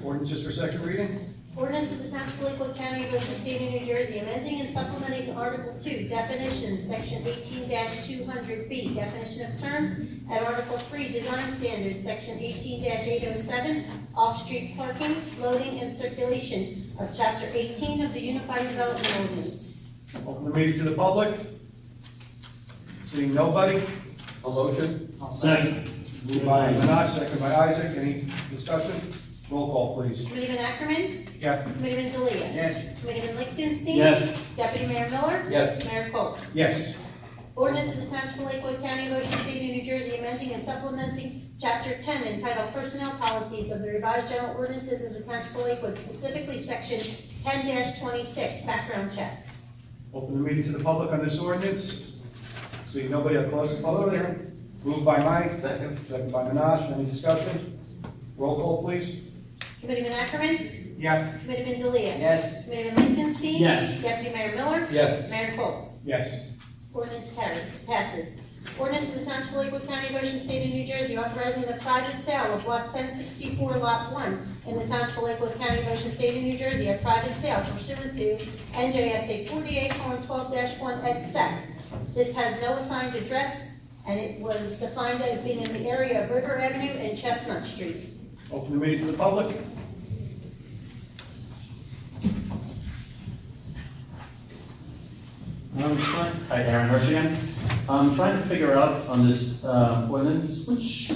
Ordinances for second reading? Ordinance of the Township of Lakewood County, Ocean State of New Jersey, amending and supplementing Article 2, definitions, Section 18-200B, definition of terms, and Article 3, design standards, Section 18-807, off-street parking, loading, and circulation of Chapter 18 of the Unified Development Ordinance. Open the meeting to the public. Seeing nobody? A motion? Second. Moved by Minaj, second by Isaac. Any discussion? Roll call, please. Committeeman Ackerman? Yes. Committeeman Delia? Yes. Committeeman Lichtenstein? Yes. Deputy Mayor Miller? Yes. Mayor Coles? Yes. Ordinance of the Township of Lakewood County, Ocean State of New Jersey, amending and supplementing Chapter 10 entitled Personnel Policies of the Revised General Ordinances of the Township of Lakewood, specifically Section 10-26, background checks. Open the meeting to the public on this ordinance. Seeing nobody, I'll close the public hearing. Moved by Mike. Second. Second by Minaj. Any discussion? Roll call, please. Committeeman Ackerman? Yes. Committeeman Delia? Yes. Committeeman Lichtenstein? Yes. Deputy Mayor Miller? Yes. Mayor Coles? Yes. Ordinance passes. Ordinance of the Township of Lakewood County, Ocean State of New Jersey, authorizing the private sale of Block 1064, Lot 1 in the Township of Lakewood County, Ocean State of New Jersey, a private sale pursuant to NJSA 48:12-1 et sec. This has no assigned address, and it was defined as being in the area of River Avenue and Chestnut Street. Open the meeting to the public. Hi, Aaron Hirsch again. I'm trying to figure out on this ordinance, which,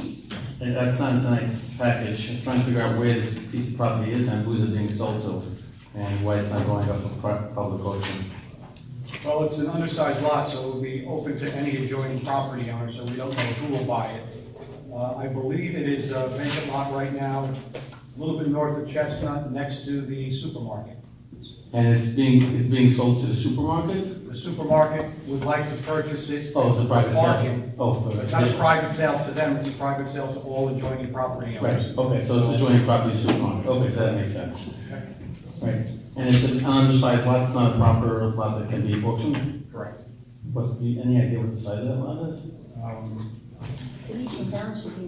that's not tonight's package, I'm trying to figure out where this piece of property is and who's it being sold to, and why it's not going up for public auction. Well, it's an undersized lot, so it will be open to any adjoining property owner, so we don't know who will buy it. I believe it is a vacant lot right now, a little bit north of Chestnut, next to the supermarket. And it's being sold to the supermarket? The supermarket would like to purchase it. Oh, it's a private sale. Parking. Oh, for It's not a private sale to them, it's a private sale to all adjoining property owners. Right, okay, so it's adjoining property supermarket, okay, so that makes sense. Right, and it's an undersized lot, it's not a proper lot that can be auctioned? Correct. What's any idea what the size of that lot is? At least the town should be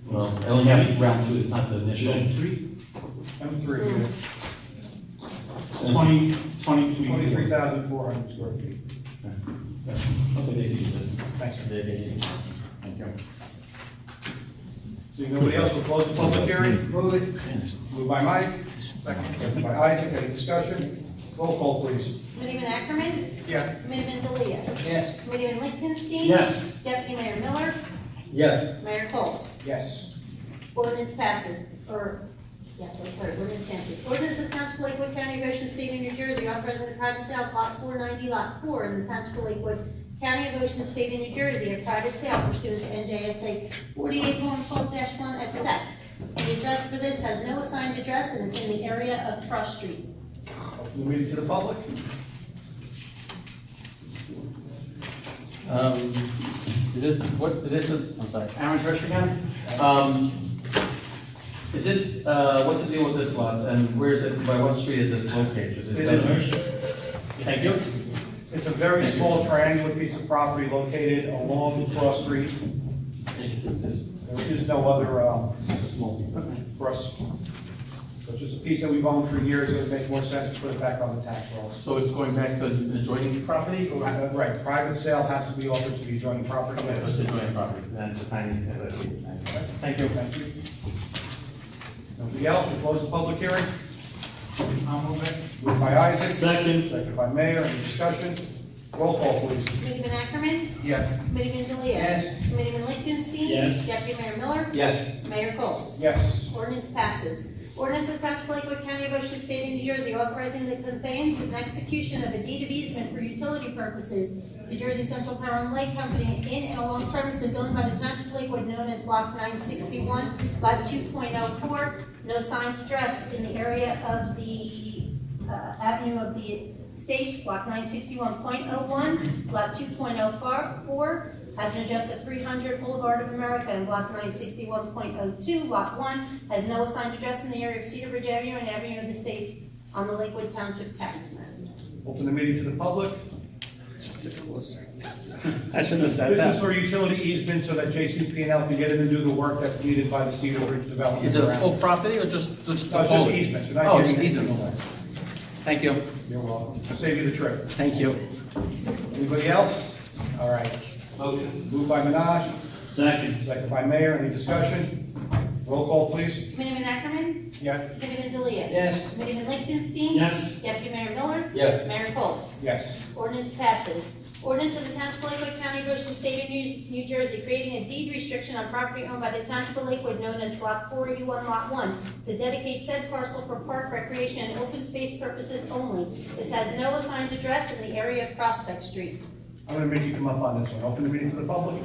Well, I only have round 2, it's not the initial. M3, It's 23,400 square feet. Okay, they can use it. Thanks, sir. They can use it. Thank you. Seeing nobody else, will close the public hearing. Move it. Moved by Mike, second by Isaac, any discussion? Roll call, please. Committeeman Ackerman? Yes. Committeeman Delia? Yes. Committeeman Lichtenstein? Yes. Deputy Mayor Miller? Yes. Mayor Coles? Yes. Ordinance passes, ordinance passes. Ordinance of Township of Lakewood, County of Ocean, State of New Jersey, authorizing the private sale of lot 490, lot 4 in the Township of Lakewood, County of Ocean, State of New Jersey, a private sale pursuant to NJSA 48:12-1 et sec. The address for this has no assigned address and it's in the area of Cross Street. Open the meeting to the public. I'm sorry, Aaron Hirsch again? Is this, what's the deal with this lot, and where is it, by what street is this located? Is it Thank you. It's a very small triangular piece of property located along Cross Street. There is no other, cross. So it's just a piece that we've owned for years, it would make more sense to put it back on the tax roll. So it's going back to the adjoining property, or? Right, private sale has to be offered to the adjoining property. Okay, so it's the adjoining property, then it's a tiny, thank you. Thank you. Nobody else, we close the public hearing. I'll move it. Moved by Isaac. Second. Second by Mayor, any discussion? Roll call, please. Committeeman Ackerman? Yes. Committeeman Delia? Yes. Committeeman Lichtenstein? Yes. Deputy Mayor Miller? Yes. Mayor Coles? Yes. Ordinance passes. Ordinance of Township of Lakewood, County of Ocean, State of New Jersey, authorizing the conveyance and execution of a deed of easement for utility purposes to Jersey Central Power and Light Company in and along premises owned by the Township of Lakewood known as Block 961, Lot 2.04, no signed address in the area of the Avenue of the Estates, Block 961.01, Lot 2.04, has an address of 300 Boulevard of America, and Block 961.02, Lot 1, has no assigned address in the area of Cedar Ridge Avenue and Avenue of the States on the Lakewood Township tax map. Open the meeting to the public. I shouldn't have said This that. is for utility easement so that JCP&L can get in and do the work that's needed by the Cedar Ridge development. Is it a full property or just the No, it's whole? just easements. We're not Oh, giving just anything easements. away. Thank you. You're welcome. Save you the trip. Thank you. Anybody else? All right. Motion. Moved by Minaj, Second. second by Mayor. Any discussion? Roll call, please. Committeeman Ackerman? Yes. Committeeman Delia? Yes. Committeeman Lichtenstein? Yes. Deputy Mayor Miller? Yes. Mayor Coles? Yes. Ordinance passes. Ordinance of the Township of Lakewood, County of Ocean, State of New Jersey, creating a deed restriction on property owned by the Township of Lakewood known as Block 481, Lot 1, to dedicate said parcel for park recreation and open space purposes only. This has no assigned address in the area of Prospect Street. I'm gonna make you come up on this one. Open the meeting to the public.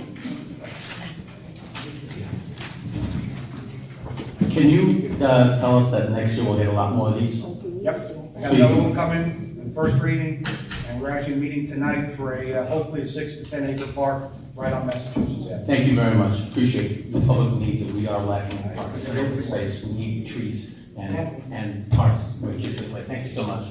Can you, tell us that next year we'll get a lot more of these? Yep. I got another one coming in first reading, and we're actually meeting tonight for a, hopefully a 6 to 10 acre park right on Massachusetts Avenue. Thank you very much, appreciate it. The public needs it, we are lacking parks and open space, we need trees and parks where kids can play. Thank you so much.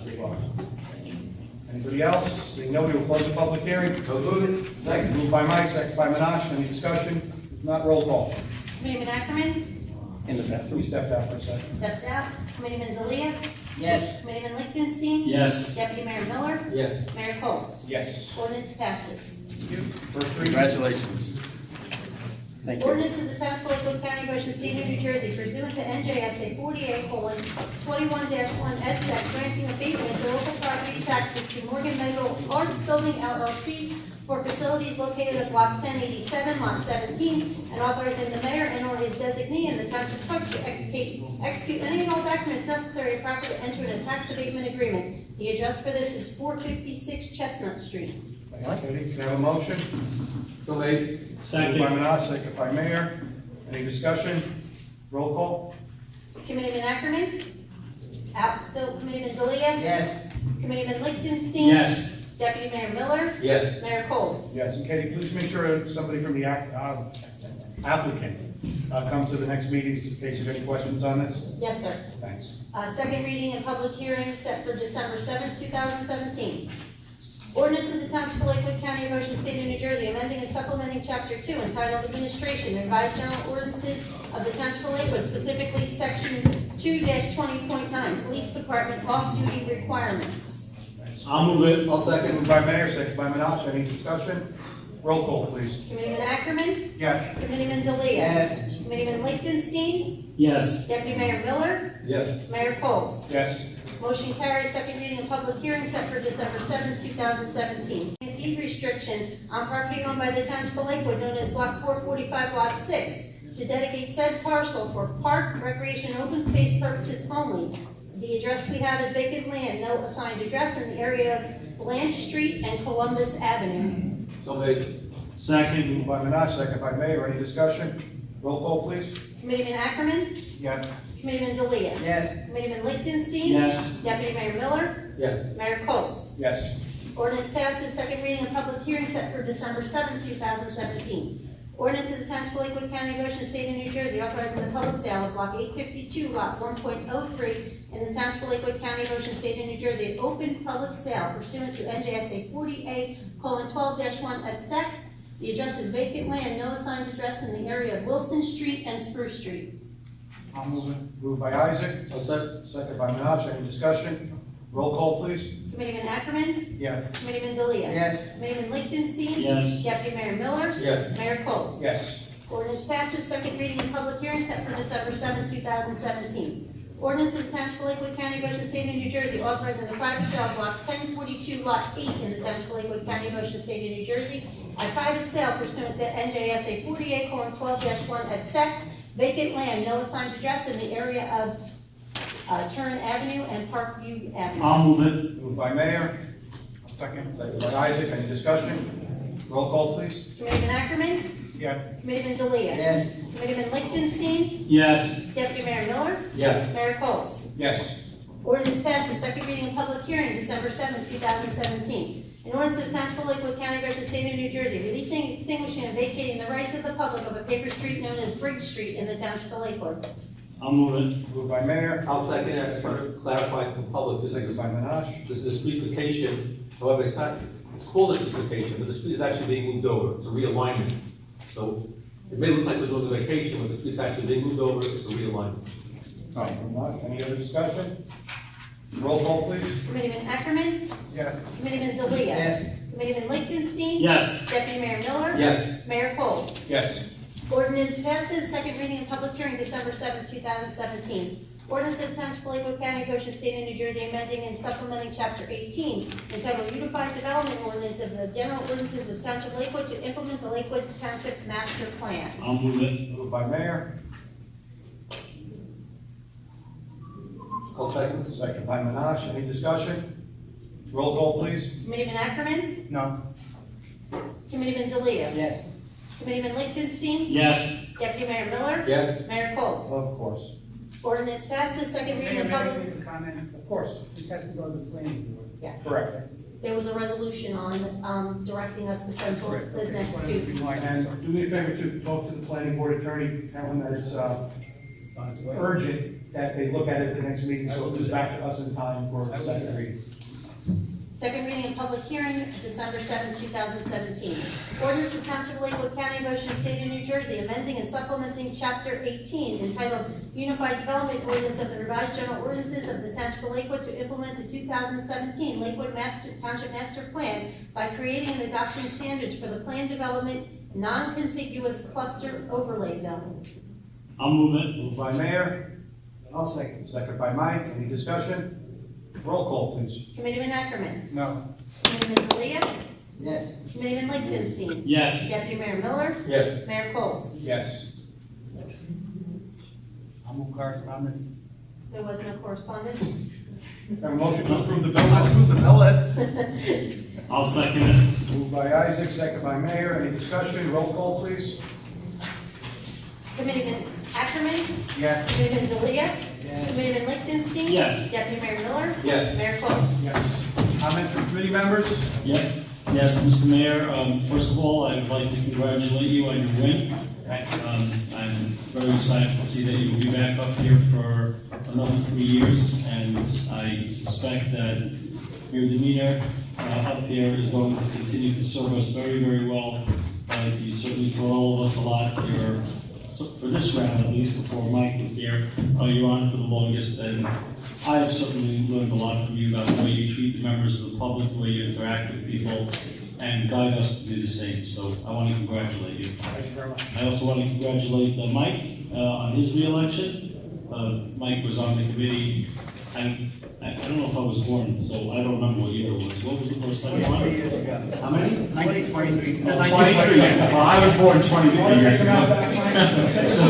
Anybody else? Seeing nobody, will close the public hearing. So moved. Second. Moved by Mike, second by Minaj. Any discussion? If not, roll call. Committeeman Ackerman? In the bathroom. We stepped out for a second. Stepped out. Committeeman Delia? Yes. Committeeman Lichtenstein? Yes. Deputy Mayor Miller? Yes. Mayor Coles? Yes. Ordinance passes. Thank you. First reading. Congratulations. Thank you. Ordinance of the Township of Lakewood, County of Ocean, State of New Jersey, pursuant to NJSA 48:21-1 et sec, granting abatement to local property taxes to Morgan Metal Arts Building LLC for facilities located at Block 1087, Lot 17, and authorizing the mayor and/or his designee and the township clerk to execute any and all documents necessary and proper to enter in a tax abatement agreement. The address for this is 456 Chestnut Street. Thank you. Can I have a motion? So made. Second. Moved by Minaj, second by Mayor. Any discussion? Roll call. Committeeman Ackerman? Out still. Committeeman Delia? Yes. Committeeman Lichtenstein? Yes. Deputy Mayor Miller? Yes. Mayor Coles? Yes, and Katie, please make sure somebody from the applicant comes to the next meeting in case you have any questions on this. Yes, sir. Thanks. Second reading and public hearing set for December 7th, 2017. Ordinance of the Township of Lakewood, County of Ocean, State of New Jersey, amending and supplementing Chapter 2 entitled Administration, Revised General Ordinances of the Township of Lakewood, specifically Section 2-20.9, Police Department Off-Duty Requirements. I'll move it. I'll second. Moved by Mayor, second by Minaj. Any discussion? Roll call, please. Committeeman Ackerman? Yes. Committeeman Delia? Yes. Committeeman Lichtenstein? Yes. Deputy Mayor Miller? Yes. Mayor Coles? Yes. Motion carries. Second reading and public hearing set for December 7, 2017. A deed restriction on property owned by the Township of Lakewood known as Block 445, Lot 6, to dedicate said parcel for park, recreation, and open space purposes only. The address we have is vacant land, no assigned address in the area of Blanche Street and Columbus Avenue. So made. Second. Moved by Minaj, second by Mayor. Any discussion? Roll call, please. Committeeman Ackerman, Yes. Committeeman Delia. Yes. Committeeman Lichtenstein. Yes. Deputy Mayor Miller. Yes. Mayor Coles. Yes. Ordinance passes. Second reading and public hearing set for December 7, 2017. Ordinance of the Township of Lakewood County, Ocean State of New Jersey, authorizing the public sale of Block 852, Lot 1.03 in the Township of Lakewood County, Ocean State of New Jersey, an open public sale pursuant to NJSA 40A:12-1 et sec. The address is vacant land, no assigned address in the area of Wilson Street and Spruce Street. I'll move it. Moved by Isaac. Second by Minaj. Any discussion? Roll call, please. Committeeman Ackerman, Yes. Committeeman Delia. Yes. Committeeman Lichtenstein. Yes. Deputy Mayor Miller. Yes. Mayor Coles. Yes. Ordinance passes. Second reading and public hearing set for December 7, 2017. Ordinance of the Township of Lakewood County, Ocean State of New Jersey, authorizing the private sale of Block 1042, Lot 8 in the Township of Lakewood County, Ocean State of New Jersey, a private sale pursuant to NJSA 48:12-1 et sec. Vacant land, no assigned address in the area of Turin Avenue and Parkview Avenue. I'll move it. Moved by Mayor. Second. Second by Isaac. Any discussion? Roll call, please. Committeeman Ackerman, Yes. Committeeman Delia. Yes. Committeeman Lichtenstein. Yes. Deputy Mayor Miller. Yes. Mayor Coles. Yes. Ordinance passes. Second reading and public hearing, December 7, 2017. An ordinance of the Township of Lakewood County, Ocean State of New Jersey, releasing, extinguishing, and vacating the rights of the public of a paper street known as Briggs Street in the Township of Lakewood. I'll move it. Moved by Mayor. I'll second it. I just want to clarify for the public, Second by Minaj. this is a streetification, however, it's not, it's called a streetification, but the street is actually being moved over, it's a realignment. So it may look like we're doing a vacation, but the street's actually being moved over, it's a realignment. Minaj. Any other discussion? Roll call, please. Committeeman Ackerman, Yes. Committeeman Delia. Yes. Committeeman Lichtenstein. Yes. Deputy Mayor Miller. Yes. Mayor Coles. Yes. Ordinance passes. Second reading and public hearing, December 7, 2017. Ordinance of the Township of Lakewood County, Ocean State of New Jersey, amending and supplementing Chapter 18, entitled Unified Development Ordinance of the General Ordinances of the Township of Lakewood to implement the Lakewood Township Master Plan. I'll move it. Moved by Mayor. I'll second. Second by Minaj. Any discussion? Roll call, please. Committeeman Ackerman, No. Committeeman Delia. Yes. Committeeman Lichtenstein. Yes. Deputy Mayor Miller. Yes. Mayor Coles. Of course. Ordinance passes. Second reading and Mayor, public. may I make a comment? Of course. This has to go to the planning board. Yes. Correct. There was a resolution on directing us to send to the next two. And do me a favor to talk to the planning board attorney, tell him that it's urgent that they look at it at the next meeting, so it goes back to us in time for the second reading. Second reading and public hearing, December 7, 2017. Ordinance of Township of Lakewood County, Ocean State of New Jersey, amending and supplementing Chapter 18 entitled Unified Development Ordinance of the Revised General Ordinances of the Township of Lakewood to implement the 2017 Lakewood Township Master Plan by creating and adopting standards for the plan development non-contiguous cluster overlay zone. I'll move it. Moved by Mayor, I'll second. second by Mike. Any discussion? Roll call, please. Committeeman Ackerman. No. Committeeman Delia. Yes. Committeeman Lichtenstein. Yes. Deputy Mayor Miller. Yes. Mayor Coles. Yes. I'll move correspondence. There was no correspondence. Have a motion to approve the bill list. Approve the bill list. I'll second it. Moved by Isaac, second by Mayor. Any discussion? Roll call, please. Committeeman Ackerman. Yes. Committeeman Delia. Yes. Committeeman Lichtenstein. Yes. Deputy Mayor Miller. Yes. Mayor Coles. Yes. Comments from committee members? Yep. Yes, Mr. Mayor, first of all, I'd like to congratulate you on your win. I'm very excited to see that you'll be back up here for another 3 years, and I suspect that your demeanor up here is going to continue to serve us very, very well. You certainly taught all of us a lot. For this round, at least, before Mike was here, you're on for the longest, and I have certainly learned a lot from you about the way you treat the members of the public, the way you interact with people, and guide us to do the same. So I want to congratulate you. Thank you very much. I also want to congratulate Mike on his reelection. Mike was on the committee I don't know if I was born, so I don't remember what year it was. What was the first time you won? 23 years ago. How many? 1923. Oh, 23. Well, I was born 23 years ago. So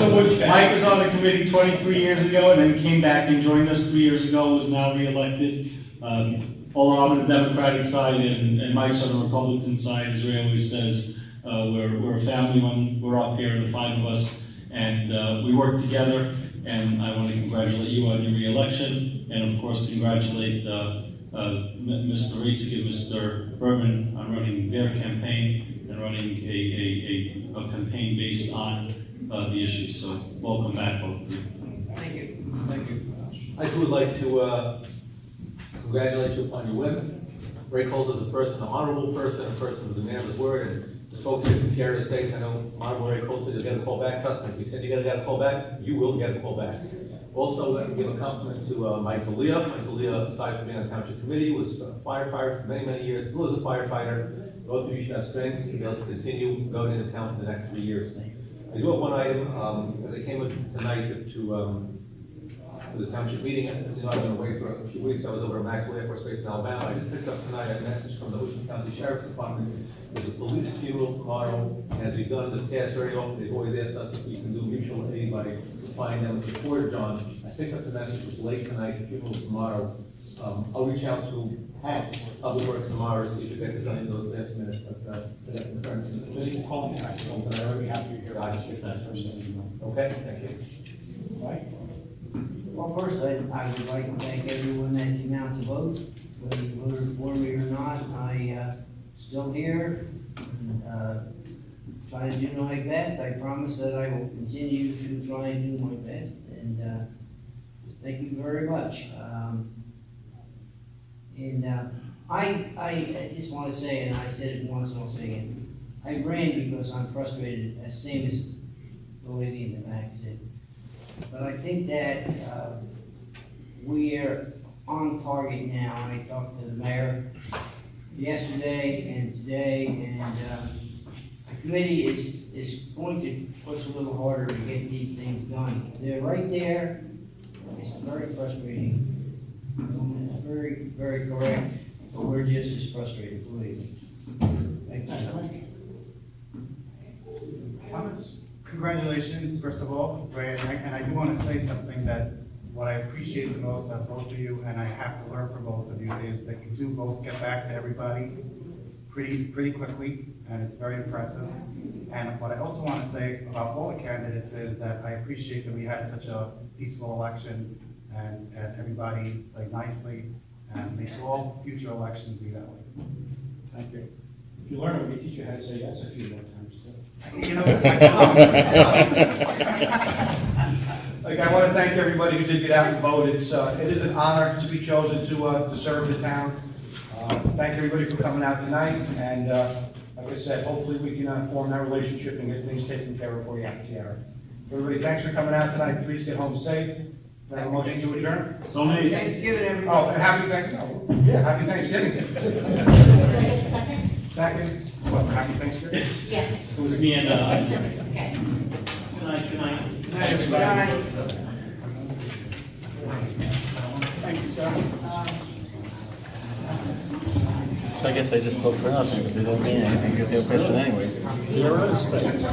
Mike was on the committee 23 years ago and then came back and joined us 3 years ago, was now re-elected. Although I'm on the Democratic side and Mike's on the Republican side, as Ray always says, we're a family when we're up here, the five of us, and we work together. And I want to congratulate you on your re-election, and of course congratulate Mr. Reitzig and Mr. Berman on running their campaign and running a campaign based on the issues. So welcome back, both of you. Thank you. Thank you. I too would like to congratulate you upon your win. Ray Coles is a person, an honorable person, a person who's a man of his word, and the folks here from Tierra Estates, I know Honorable Ray Coles said you'll get a call back. Trust me, if he said you're gonna get a call back, you will get a call back. Also, let me give a compliment to Mike Valia. Mike Valia, aside from being on the township committee, was a firefighter for many, many years, still is a firefighter. Both of you should have strength to be able to continue going into town for the next 3 years. I do have one item, as I came in tonight to the township meeting, as you know, I've been away for a few weeks. I was over at Maxwell Air Force Base in Alabama. I just picked up tonight a message from the Ocean County Sheriff's Department. There's a police funeral tomorrow, and as we've done in the past very often, they've always asked us if we can do mutual aid by supplying them with the porta-john. I picked up the message, it was late tonight, the funeral tomorrow. I'll reach out to Public Works tomorrow, see if we get this done in those last minutes, but that concurrence in the committee. We'll call me back, but I already have you here. Okay, thank you. Right? Well, first, I would like to thank everyone that came out to vote, whether you voted for me or not. I still here, and trying to do my best. I promise that I will continue to try and do my best, and just thank you very much. I just want to say, and I said it once and I'll say it again, I ran because I'm frustrated, as same as the lady in the back said. But I think that we're on target now. I talked to the mayor yesterday and today, and the committee is going to push a little harder to get these things done. They're right there. It's very frustrating. It's very, very correct, but we're just as frustrated, believe me. Thank you. Comments? Congratulations, first of all, Ray, and I do want to say something that what I appreciate the most of both of you, and I have to learn from both of you, is that you do both get back to everybody pretty quickly, and it's very impressive. And what I also want to say about all the candidates is that I appreciate that we had such a peaceful election and everybody played nicely, and may all future elections be that way. Thank you. If you learn, we can teach you how to say yes a few more times. You know, Like, I want to thank everybody who did get out and vote. It is an honor to be chosen to serve the town. Thank everybody for coming out tonight, and like I said, hopefully we can form that relationship and get things taken care of for you out Tierra. Everybody, thanks for coming out tonight. Please get home safe. Can I have a motion to adjourn? So many. Thanksgiving, everybody. Oh, happy Thanksgiving. Yeah, happy Thanksgiving. Second? Second. What, happy Thanksgiving? Yeah. It was me and, I'm sorry. Okay. Good night, good night. Thanks, everybody. Thank you, sir. So I guess I just spoke for nothing, because they don't mean anything, because they're person anyway. Tierra Estates.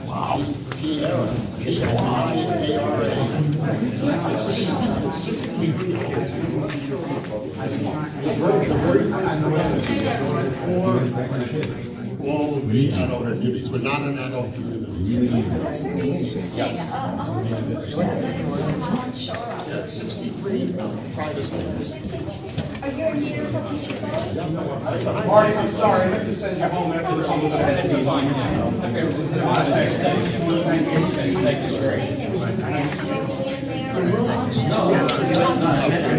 Wow. Tierra, T-I-A-R-A. 60 kids. For all of the adult activities, but not an adult community. Yes. Yeah, 63 private schools. Are you a year from Marty, I'm sorry, I meant to send you home after the meeting. Thank you.